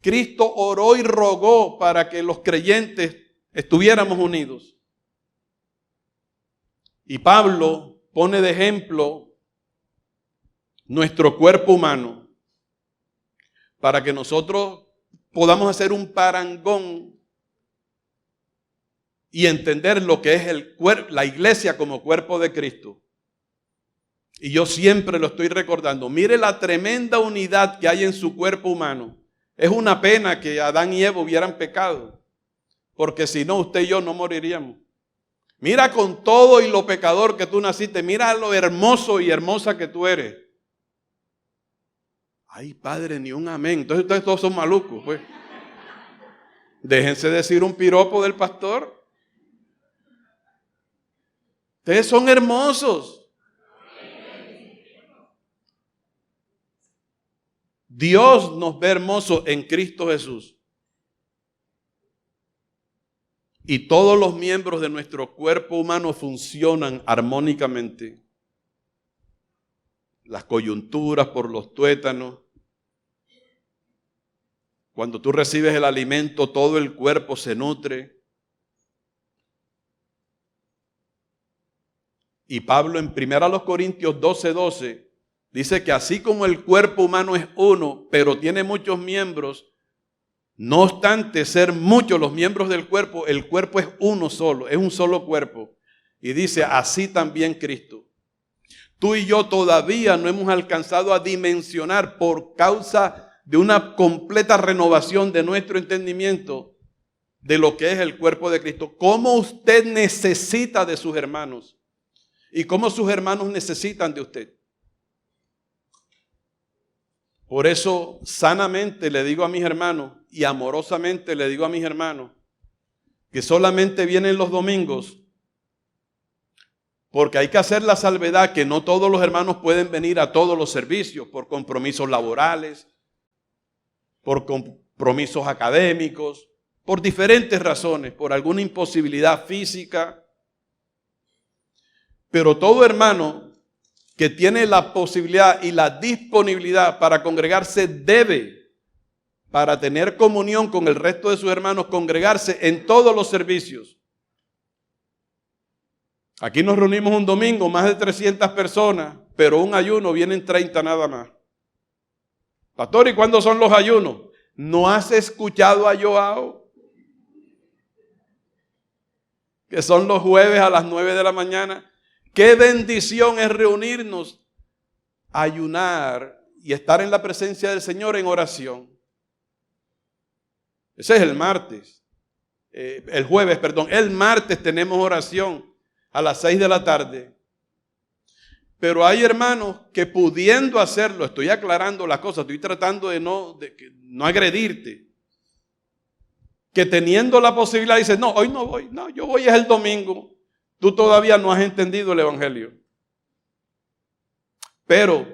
Cristo oró y rogó para que los creyentes estuviéramos unidos. Y Pablo pone de ejemplo nuestro cuerpo humano para que nosotros podamos hacer un parangón y entender lo que es la iglesia como cuerpo de Cristo. Y yo siempre lo estoy recordando. Mire la tremenda unidad que hay en su cuerpo humano. Es una pena que Adán y Eva hubieran pecado, porque si no, usted y yo no moriríamos. Mira con todo y lo pecador que tú naciste, mira lo hermoso y hermosa que tú eres. Ay, padre, ni un amén. Entonces ustedes todos son malucos, pues. Déjense decir un piropo del pastor. Ustedes son hermosos. Dios nos ve hermosos en Cristo Jesús. Y todos los miembros de nuestro cuerpo humano funcionan armónicamente. Las coyunturas por los tuétanos. Cuando tú recibes el alimento, todo el cuerpo se nutre. Y Pablo en 1 Corintios 12:12 dice que así como el cuerpo humano es uno, pero tiene muchos miembros, no obstante ser muchos los miembros del cuerpo, el cuerpo es uno solo, es un solo cuerpo. Y dice, así también Cristo. Tú y yo todavía no hemos alcanzado a dimensionar por causa de una completa renovación de nuestro entendimiento de lo que es el cuerpo de Cristo. Cómo usted necesita de sus hermanos y cómo sus hermanos necesitan de usted. Por eso sanamente le digo a mis hermanos y amorosamente le digo a mis hermanos que solamente vienen los domingos, porque hay que hacer la salvedad que no todos los hermanos pueden venir a todos los servicios por compromisos laborales, por compromisos académicos, por diferentes razones, por alguna imposibilidad física. Pero todo hermano que tiene la posibilidad y la disponibilidad para congregarse debe, para tener comunión con el resto de sus hermanos, congregarse en todos los servicios. Aquí nos reunimos un domingo, más de 300 personas, pero un ayuno vienen 30 nada más. Pastor, ¿y cuándo son los ayunos? ¿No has escuchado a Joao? Que son los jueves a las 9 de la mañana. Qué bendición es reunirnos, ayunar y estar en la presencia del Señor en oración. Ese es el martes. El jueves, perdón. El martes tenemos oración a las 6 de la tarde. Pero hay hermanos que pudiendo hacerlo, estoy aclarando las cosas, estoy tratando de no agredirte, que teniendo la posibilidad dicen, no, hoy no voy, no, yo voy es el domingo. Tú todavía no has entendido el evangelio. Pero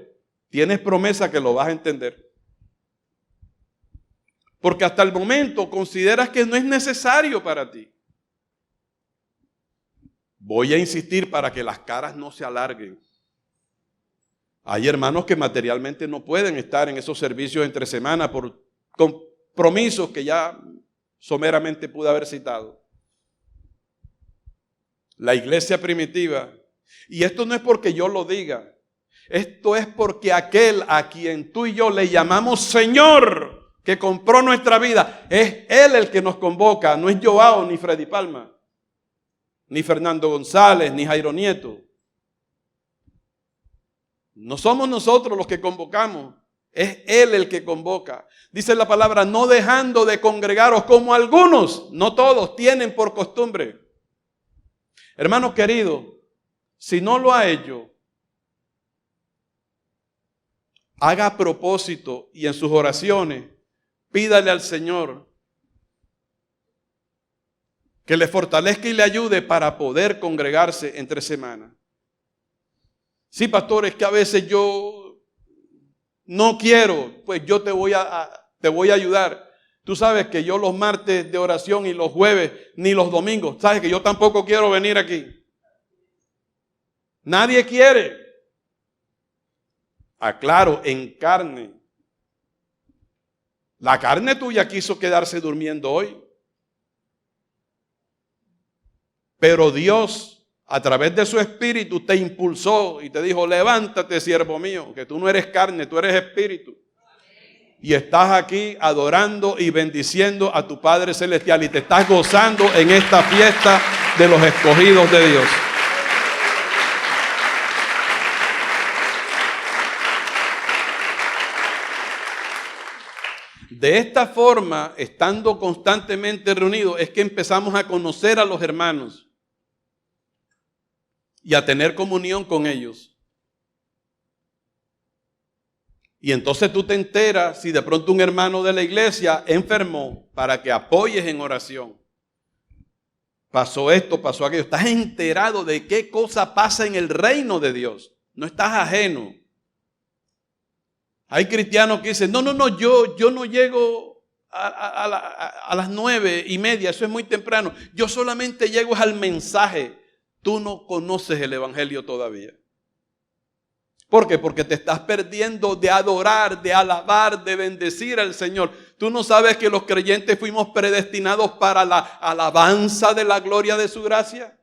tienes promesa que lo vas a entender. Porque hasta el momento consideras que no es necesario para ti. Voy a insistir para que las caras no se alarguen. Hay hermanos que materialmente no pueden estar en esos servicios entre semana por compromisos que ya someramente pude haber citado. La iglesia primitiva, y esto no es porque yo lo diga, esto es porque aquel a quien tú y yo le llamamos Señor, que compró nuestra vida, es Él el que nos convoca, no es Joao ni Freddy Palma, ni Fernando González, ni Jairo Nieto. No somos nosotros los que convocamos, es Él el que convoca. Dice la palabra, no dejando de congregaros como algunos, no todos, tienen por costumbre. Hermano querido, si no lo ha hecho, haga a propósito y en sus oraciones, pídale al Señor que le fortalezca y le ayude para poder congregarse entre semanas. Sí, pastor, es que a veces yo no quiero, pues yo te voy a ayudar. Tú sabes que yo los martes de oración y los jueves, ni los domingos, sabes que yo tampoco quiero venir aquí. Nadie quiere. Aclaro, en carne. La carne tuya quiso quedarse durmiendo hoy. Pero Dios, a través de su espíritu, te impulsó y te dijo, levántate, siervo mío, que tú no eres carne, tú eres espíritu. y estás aquí adorando y bendiciendo a tu Padre Celestial y te estás gozando en esta fiesta de los escogidos de Dios. De esta forma, estando constantemente reunidos, es que empezamos a conocer a los hermanos y a tener comunión con ellos. Y entonces tú te enteras si de pronto un hermano de la iglesia enfermó, para que apoyes en oración. Pasó esto, pasó aquello. Estás enterado de qué cosa pasa en el reino de Dios. No estás ajeno. Hay cristianos que dicen, no, yo no llego a las 9:30, eso es muy temprano. Yo solamente llego al mensaje. Tú no conoces el evangelio todavía. ¿Por qué? Porque te estás perdiendo de adorar, de alabar, de bendecir al Señor. Tú no sabes que los creyentes fuimos predestinados para la alabanza de la gloria de su gracia.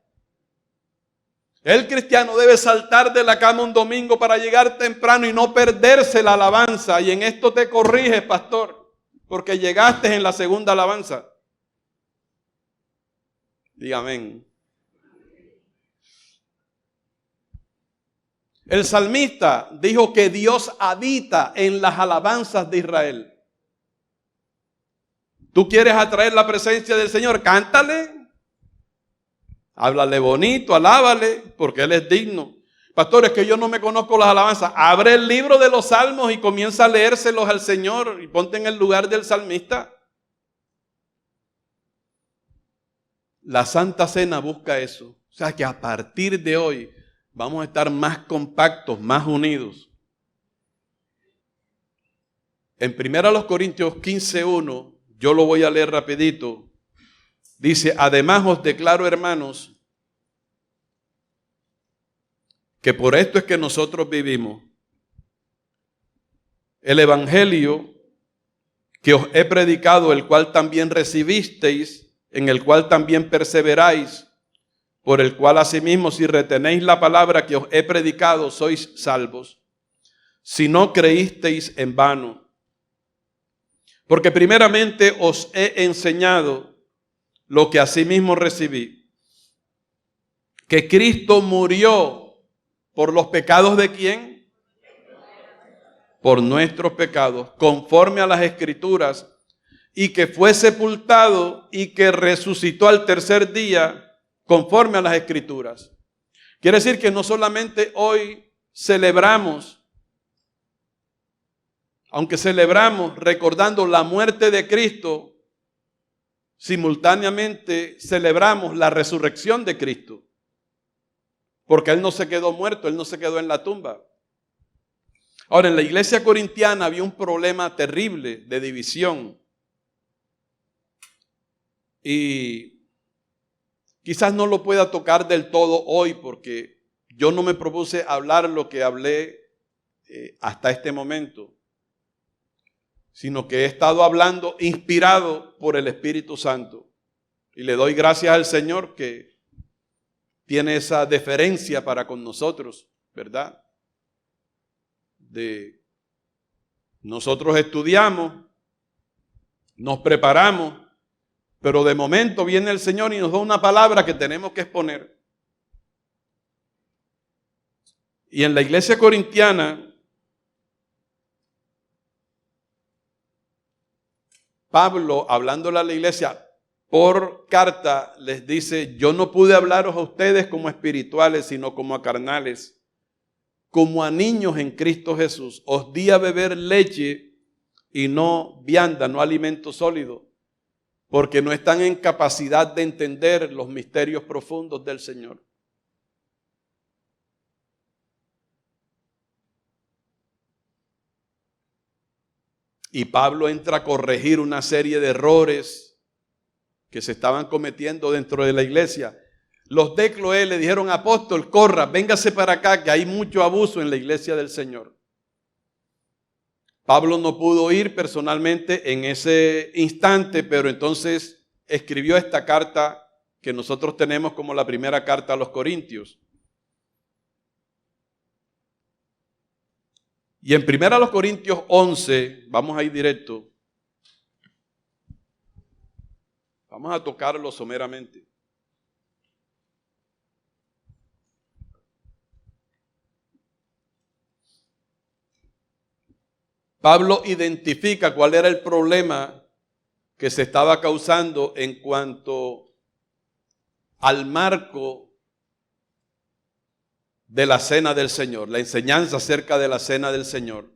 El cristiano debe saltar de la cama un domingo para llegar temprano y no perderse la alabanza. Y en esto te corriges, pastor, porque llegaste en la segunda alabanza. Diga amén. El salmista dijo que Dios habita en las alabanzas de Israel. ¿Tú quieres atraer la presencia del Señor? Cántale. Háblale bonito, alábale, porque Él es digno. Pastor, es que yo no me conozco las alabanzas. Abre el libro de los salmos y comienza a leérselos al Señor y ponte en el lugar del salmista. La Santa Cena busca eso. O sea que a partir de hoy vamos a estar más compactos, más unidos. En 1 Corintios 15:1, yo lo voy a leer rapidito. Dice, además os declaro, hermanos, que por esto es que nosotros vivimos. El evangelio que os he predicado, el cual también recibisteis, en el cual también perseveráis, por el cual asimismo si retenéis la palabra que os he predicado, sois salvos, si no creísteis en vano. Porque primeramente os he enseñado lo que asimismo recibí, que Cristo murió por los pecados ¿de quién? Por nuestros pecados, conforme a las Escrituras, y que fue sepultado y que resucitó al tercer día, conforme a las Escrituras. Quiere decir que no solamente hoy celebramos, aunque celebramos recordando la muerte de Cristo, simultáneamente celebramos la resurrección de Cristo. Porque Él no se quedó muerto, Él no se quedó en la tumba. Ahora, en la iglesia corintiana había un problema terrible de división. Y quizás no lo pueda tocar del todo hoy porque yo no me propuse hablar lo que hablé hasta este momento, sino que he estado hablando inspirado por el Espíritu Santo. Y le doy gracias al Señor que tiene esa deferencia para con nosotros, ¿verdad? Nosotros estudiamos, nos preparamos, pero de momento viene el Señor y nos da una palabra que tenemos que exponer. Y en la iglesia corintiana, Pablo, hablándole a la iglesia por carta, les dice, yo no pude hablaros a ustedes como espirituales, sino como a carnales, como a niños en Cristo Jesús. Os di a beber leche y no vianda, no alimento sólido, porque no están en capacidad de entender los misterios profundos del Señor. Y Pablo entra a corregir una serie de errores que se estaban cometiendo dentro de la iglesia. Los de Cloé le dijeron, apóstol, corra, véngase para acá, que hay mucho abuso en la iglesia del Señor. Pablo no pudo ir personalmente en ese instante, pero entonces escribió esta carta que nosotros tenemos como la primera carta a los Corintios. Y en 1 Corintios 11, vamos a ir directo. Vamos a tocarlo someramente. Pablo identifica cuál era el problema que se estaba causando en cuanto al marco de la cena del Señor, la enseñanza acerca de la cena del Señor.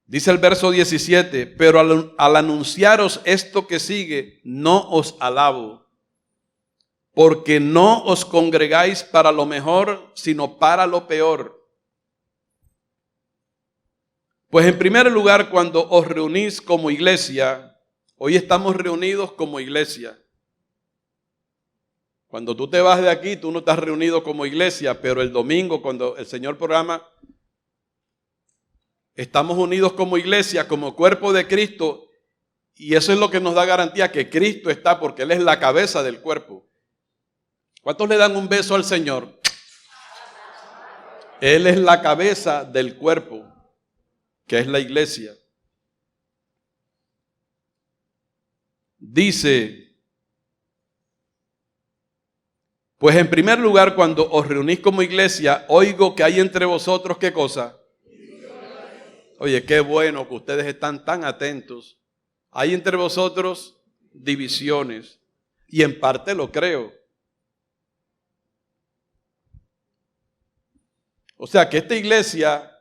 Dice el verso 17, pero al anunciaros esto que sigue, no os alabo, porque no os congregáis para lo mejor, sino para lo peor. Pues en primer lugar, cuando os reunís como iglesia, hoy estamos reunidos como iglesia. Cuando tú te vas de aquí, tú no estás reunido como iglesia, pero el domingo, cuando el Señor programa, estamos unidos como iglesia, como cuerpo de Cristo, y eso es lo que nos da garantía que Cristo está, porque Él es la cabeza del cuerpo. ¿Cuántos le dan un beso al Señor? Él es la cabeza del cuerpo, que es la iglesia. Dice, pues en primer lugar, cuando os reunís como iglesia, oigo que hay entre vosotros, ¿qué cosa? Oye, qué bueno que ustedes están tan atentos. Hay entre vosotros divisiones, y en parte lo creo. O sea que esta iglesia,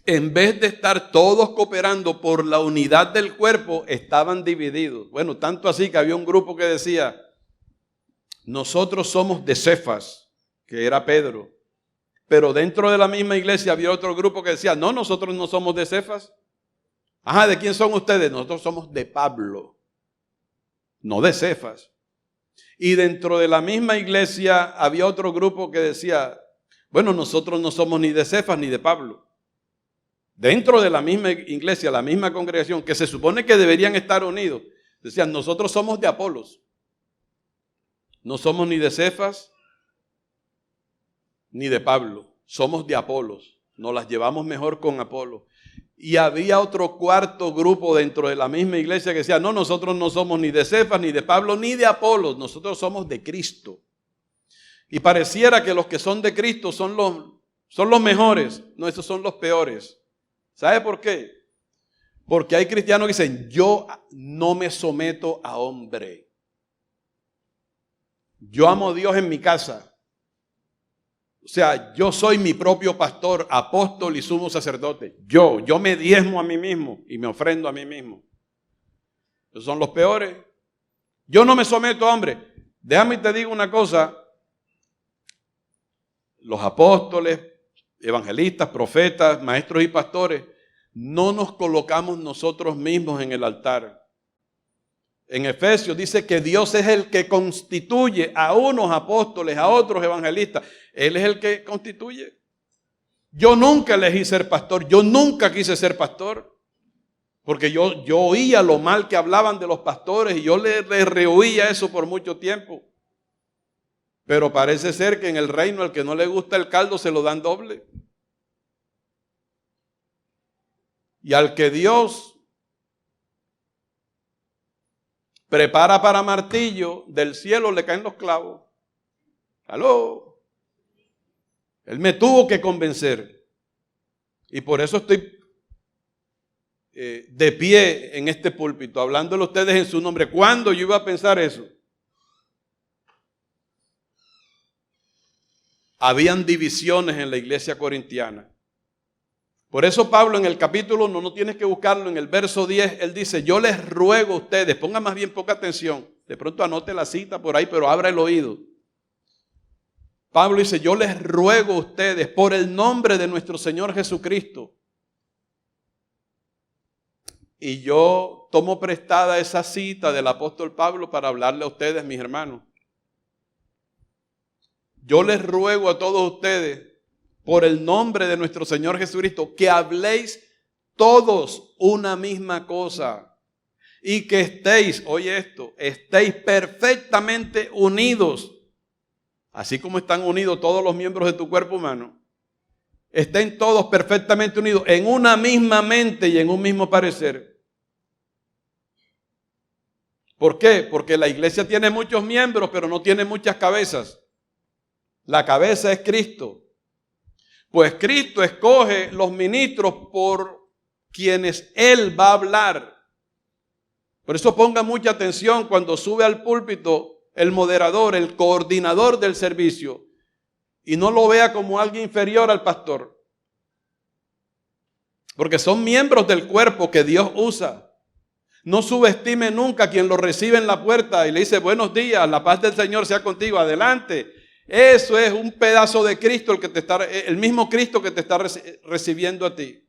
en vez de estar todos cooperando por la unidad del cuerpo, estaban divididos. Bueno, tanto así que había un grupo que decía, nosotros somos de Cefas, que era Pedro. Pero dentro de la misma iglesia había otro grupo que decía, no, nosotros no somos de Cefas. Ajá, ¿de quién son ustedes? Nosotros somos de Pablo, no de Cefas. Y dentro de la misma iglesia había otro grupo que decía, bueno, nosotros no somos ni de Cefas ni de Pablo. Dentro de la misma iglesia, la misma congregación, que se supone que deberían estar unidos, decían, nosotros somos de Apolos. No somos ni de Cefas ni de Pablo. Somos de Apolos. Nos las llevamos mejor con Apolos. Y había otro cuarto grupo dentro de la misma iglesia que decía, no, nosotros no somos ni de Cefas, ni de Pablo, ni de Apolos. Nosotros somos de Cristo. Y pareciera que los que son de Cristo son los mejores. No, esos son los peores. ¿Sabe por qué? Porque hay cristianos que dicen, yo no me someto a hombre. Yo amo a Dios en mi casa. O sea, yo soy mi propio pastor, apóstol y sumo sacerdote. Yo me diezmo a mí mismo y me ofrendo a mí mismo. Esos son los peores. Yo no me someto a hombre. Déjame y te digo una cosa. Los apóstoles, evangelistas, profetas, maestros y pastores, no nos colocamos nosotros mismos en el altar. En Efesios dice que Dios es el que constituye a unos apóstoles, a otros evangelistas. Él es el que constituye. Yo nunca elegí ser pastor, yo nunca quise ser pastor, porque yo oía lo mal que hablaban de los pastores y yo le rehuía eso por mucho tiempo. Pero parece ser que en el reino al que no le gusta el caldo se lo dan doble. Y al que Dios prepara para martillo, del cielo le caen los clavos. ¿Aló? Él me tuvo que convencer. Y por eso estoy de pie en este púlpito, hablándole a ustedes en su nombre. ¿Cuándo yo iba a pensar eso? Habían divisiones en la iglesia corintiana. Por eso Pablo en el capítulo 1, no tienes que buscarlo, en el verso 10, él dice, yo les ruego a ustedes, pongan más bien poca atención, de pronto anote la cita por ahí, pero abra el oído. Pablo dice, yo les ruego a ustedes, por el nombre de nuestro Señor Jesucristo. Y yo tomo prestada esa cita del apóstol Pablo para hablarle a ustedes, mis hermanos. Yo les ruego a todos ustedes, por el nombre de nuestro Señor Jesucristo, que habléis todos una misma cosa y que estéis, oye esto, estéis perfectamente unidos así como están unidos todos los miembros de tu cuerpo humano, estén todos perfectamente unidos en una misma mente y en un mismo parecer. ¿Por qué? Porque la iglesia tiene muchos miembros, pero no tiene muchas cabezas. La cabeza es Cristo. Pues Cristo escoge los ministros por quienes Él va a hablar. Por eso ponga mucha atención cuando sube al púlpito el moderador, el coordinador del servicio, y no lo vea como alguien inferior al pastor. Porque son miembros del cuerpo que Dios usa. No subestime nunca a quien lo recibe en la puerta y le dice buenos días, la paz del Señor sea contigo, adelante. Eso es un pedazo de Cristo, el mismo Cristo que te está recibiendo a ti.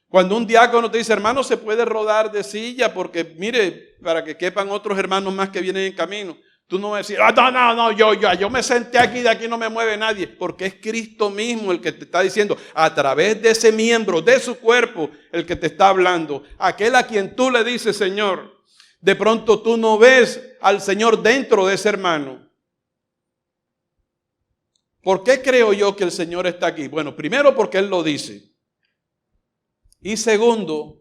Cuando un diácono te dice, hermano, se puede rodar de silla porque, mire, para que quepan otros hermanos más que vienen en camino. Tú no vas a decir, no, yo me senté aquí, de aquí no me mueve nadie. Porque es Cristo mismo el que te está diciendo, a través de ese miembro, de su cuerpo, el que te está hablando. Aquel a quien tú le dices, Señor, de pronto tú no ves al Señor dentro de ese hermano. ¿Por qué creo yo que el Señor está aquí? Bueno, primero porque Él lo dice. Y segundo,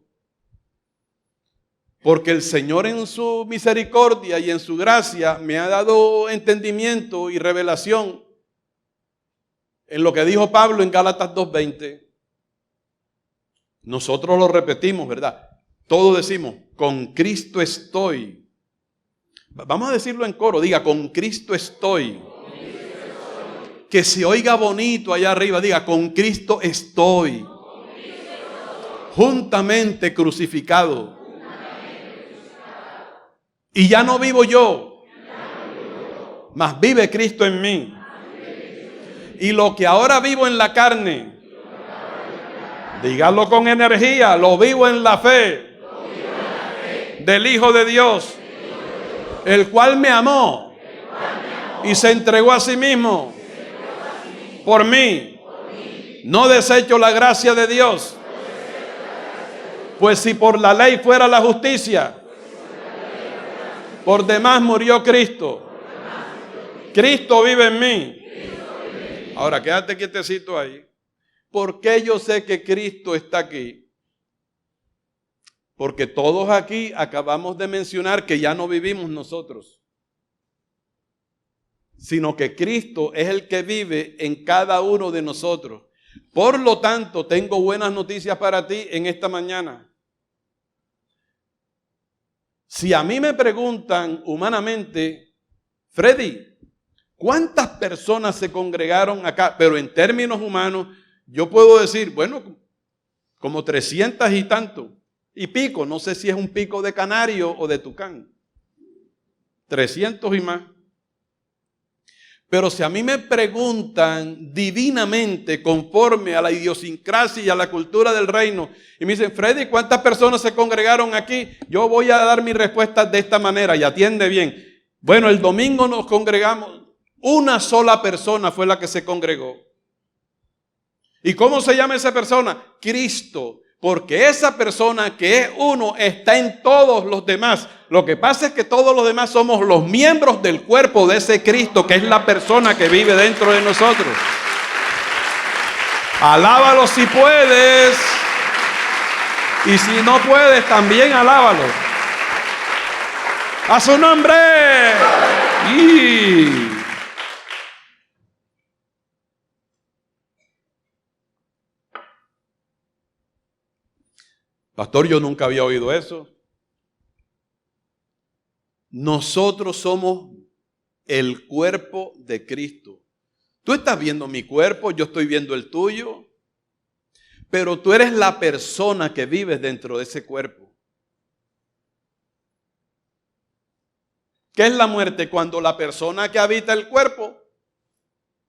porque el Señor en su misericordia y en su gracia me ha dado entendimiento y revelación en lo que dijo Pablo en Gálatas 2:20. Nosotros lo repetimos, ¿verdad? Todos decimos, con Cristo estoy. Vamos a decirlo en coro, diga, con Cristo estoy. Que se oiga bonito allá arriba, diga, con Cristo estoy. Juntamente crucificado. Y ya no vivo yo, mas vive Cristo en mí. Y lo que ahora vivo en la carne, dígalo con energía, lo vivo en la fe del Hijo de Dios, el cual me amó y se entregó a sí mismo por mí. No desecho la gracia de Dios, pues si por la ley fuera la justicia, por demás murió Cristo. Cristo vive en mí. Ahora quédate quietecito ahí. ¿Por qué yo sé que Cristo está aquí? Porque todos aquí acabamos de mencionar que ya no vivimos nosotros, sino que Cristo es el que vive en cada uno de nosotros. Por lo tanto, tengo buenas noticias para ti en esta mañana. Si a mí me preguntan humanamente, Freddy, ¿cuántas personas se congregaron acá? Pero en términos humanos, yo puedo decir, bueno, como 300 y tanto, y pico, no sé si es un pico de canario o de tucán, 300 y más. Pero si a mí me preguntan divinamente, conforme a la idiosincrasia y a la cultura del reino, y me dicen, Freddy, ¿cuántas personas se congregaron aquí? Yo voy a dar mi respuesta de esta manera y atiende bien. Bueno, el domingo nos congregamos, una sola persona fue la que se congregó. ¿Y cómo se llama esa persona? Cristo. Porque esa persona que es uno está en todos los demás. Lo que pasa es que todos los demás somos los miembros del cuerpo de ese Cristo, que es la persona que vive dentro de nosotros. Alábalo si puedes. Y si no puedes, también alábalo. ¡A su nombre! Pastor, yo nunca había oído eso. Nosotros somos el cuerpo de Cristo. Tú estás viendo mi cuerpo, yo estoy viendo el tuyo, pero tú eres la persona que vives dentro de ese cuerpo. ¿Qué es la muerte? Cuando la persona que habita el cuerpo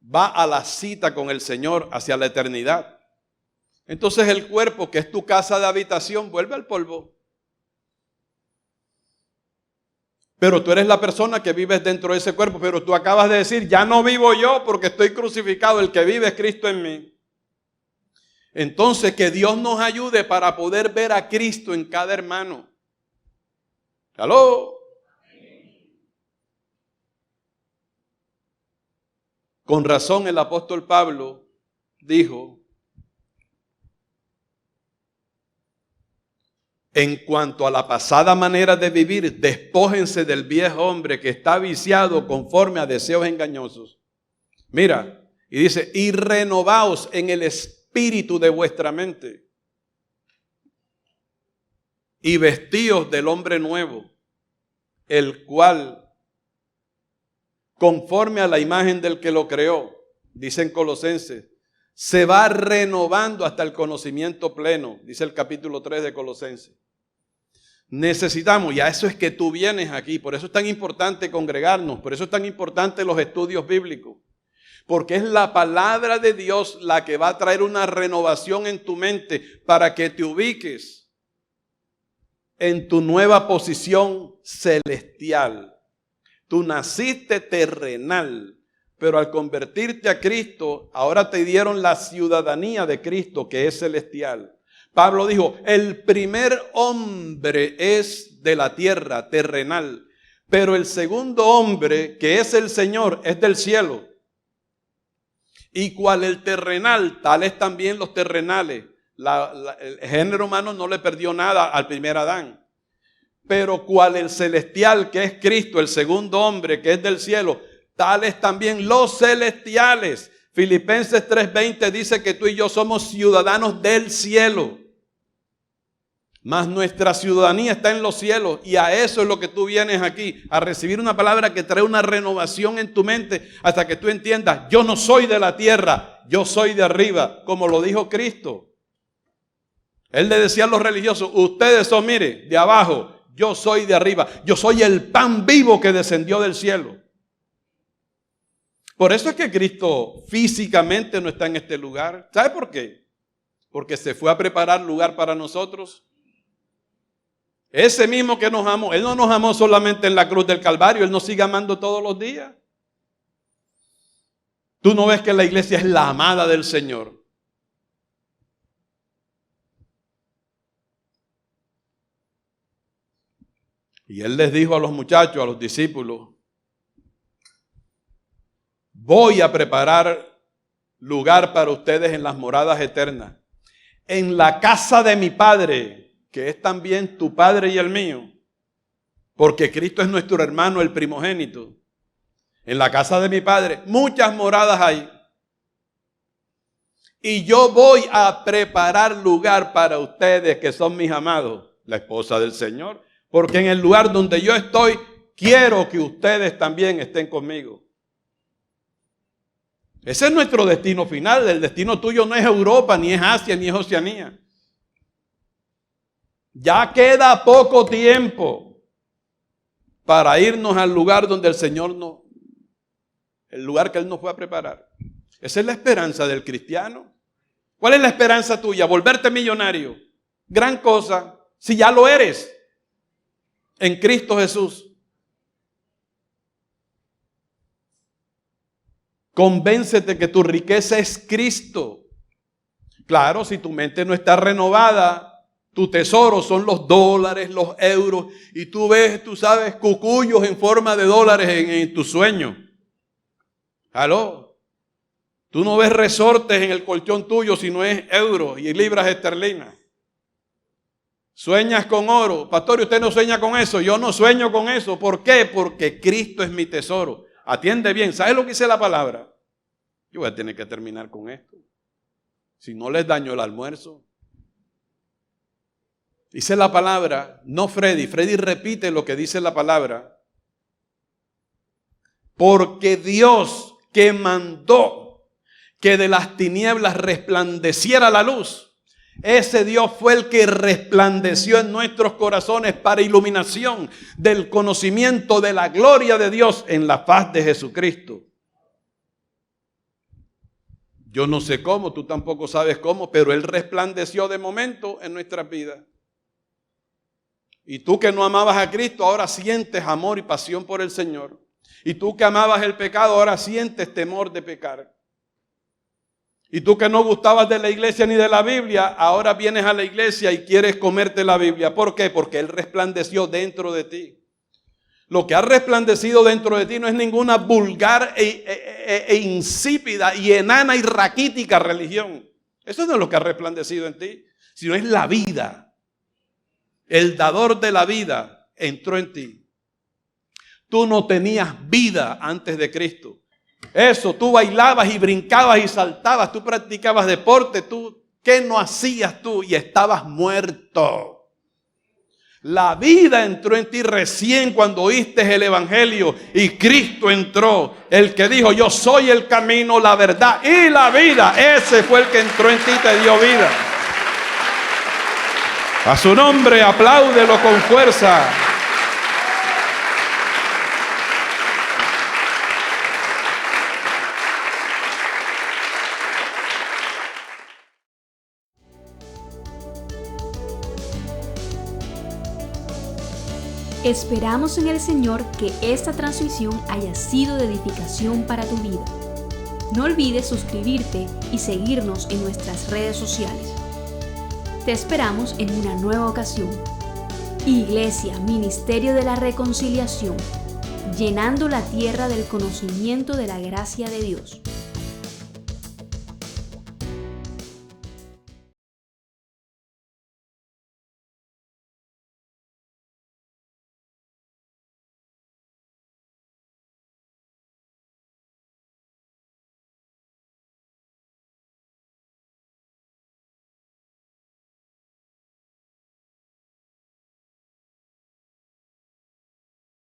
va a la cita con el Señor hacia la eternidad. Entonces el cuerpo, que es tu casa de habitación, vuelve al polvo. Pero tú eres la persona que vives dentro de ese cuerpo. Pero tú acabas de decir, ya no vivo yo porque estoy crucificado. El que vive es Cristo en mí. Entonces que Dios nos ayude para poder ver a Cristo en cada hermano. ¿Aló? Con razón el apóstol Pablo dijo, en cuanto a la pasada manera de vivir, despójense del viejo hombre que está viciado conforme a deseos engañosos. Mira, y dice, y renovaos en el espíritu de vuestra mente. Y vestíos del hombre nuevo, el cual, conforme a la imagen del que lo creó, dicen Colosenses, se va renovando hasta el conocimiento pleno, dice el capítulo 3 de Colosenses. Necesitamos, y a eso es que tú vienes aquí, por eso es tan importante congregarnos, por eso es tan importante los estudios bíblicos, porque es la palabra de Dios la que va a traer una renovación en tu mente para que te ubiques en tu nueva posición celestial. Tú naciste terrenal, pero al convertirte a Cristo, ahora te dieron la ciudadanía de Cristo, que es celestial. Pablo dijo, el primer hombre es de la tierra, terrenal, pero el segundo hombre, que es el Señor, es del cielo. Y cual el terrenal, tales también los terrenales. El género humano no le perdió nada al primer Adán. Pero cual el celestial, que es Cristo, el segundo hombre, que es del cielo, tales también los celestiales. Filipenses 3:20 dice que tú y yo somos ciudadanos del cielo. Mas nuestra ciudadanía está en los cielos, y a eso es lo que tú vienes aquí, a recibir una palabra que trae una renovación en tu mente hasta que tú entiendas, yo no soy de la tierra, yo soy de arriba, como lo dijo Cristo. Él le decía a los religiosos, ustedes son, mire, de abajo, yo soy de arriba, yo soy el pan vivo que descendió del cielo. Por eso es que Cristo físicamente no está en este lugar. ¿Sabe por qué? Porque se fue a preparar lugar para nosotros. Ese mismo que nos amó, Él no nos amó solamente en la cruz del Calvario, Él nos sigue amando todos los días. Tú no ves que la iglesia es la amada del Señor. Y Él les dijo a los muchachos, a los discípulos, voy a preparar lugar para ustedes en las moradas eternas, en la casa de mi Padre, que es también tu Padre y el mío, porque Cristo es nuestro hermano, el primogénito. En la casa de mi Padre muchas moradas hay, y yo voy a preparar lugar para ustedes que son mis amados, la esposa del Señor, porque en el lugar donde yo estoy, quiero que ustedes también estén conmigo. Ese es nuestro destino final. El destino tuyo no es Europa, ni es Asia, ni es Oceanía. Ya queda poco tiempo para irnos al lugar donde el Señor nos, el lugar que Él nos fue a preparar. Esa es la esperanza del cristiano. ¿Cuál es la esperanza tuya? Volverte millonario. Gran cosa, si ya lo eres en Cristo Jesús. Convéncete que tu riqueza es Cristo. Claro, si tu mente no está renovada, tu tesoro son los dólares, los euros, y tú ves, tú sabes, cucuyos en forma de dólares en tu sueño. ¿Aló? Tú no ves resortes en el colchón tuyo si no es euros y libras esterlinas. Sueñas con oro. Pastor, ¿y usted no sueña con eso? Yo no sueño con eso. ¿Por qué? Porque Cristo es mi tesoro. Atiende bien. ¿Sabes lo que dice la palabra? Yo voy a tener que terminar con esto. Si no les daño el almuerzo. Dice la palabra, no Freddy. Freddy repite lo que dice la palabra. Porque Dios que mandó que de las tinieblas resplandeciera la luz, ese Dios fue el que resplandeció en nuestros corazones para iluminación del conocimiento de la gloria de Dios en la faz de Jesucristo. Yo no sé cómo, tú tampoco sabes cómo, pero Él resplandeció de momento en nuestras vidas. Y tú que no amabas a Cristo, ahora sientes amor y pasión por el Señor. Y tú que amabas el pecado, ahora sientes temor de pecar. Y tú que no gustabas de la iglesia ni de la Biblia, ahora vienes a la iglesia y quieres comerte la Biblia. ¿Por qué? Porque Él resplandeció dentro de ti. Lo que ha resplandecido dentro de ti no es ninguna vulgar insípida y enana y raquítica religión. Eso no es lo que ha resplandecido en ti, sino es la vida. El dador de la vida entró en ti. Tú no tenías vida antes de Cristo. Eso, tú bailabas y brincabas y saltabas, tú practicabas deporte, ¿qué no hacías tú? Y estabas muerto. La vida entró en ti recién cuando oíste el evangelio y Cristo entró. El que dijo, yo soy el camino, la verdad y la vida. Ese fue el que entró en ti y te dio vida. A su nombre, apláudelo con fuerza. Esperamos en el Señor que esta transmisión haya sido de edificación para tu vida. No olvides suscribirte y seguirnos en nuestras redes sociales. Te esperamos en una nueva ocasión. Iglesia, Ministerio de la Reconciliación, llenando la tierra del conocimiento de la gracia de Dios.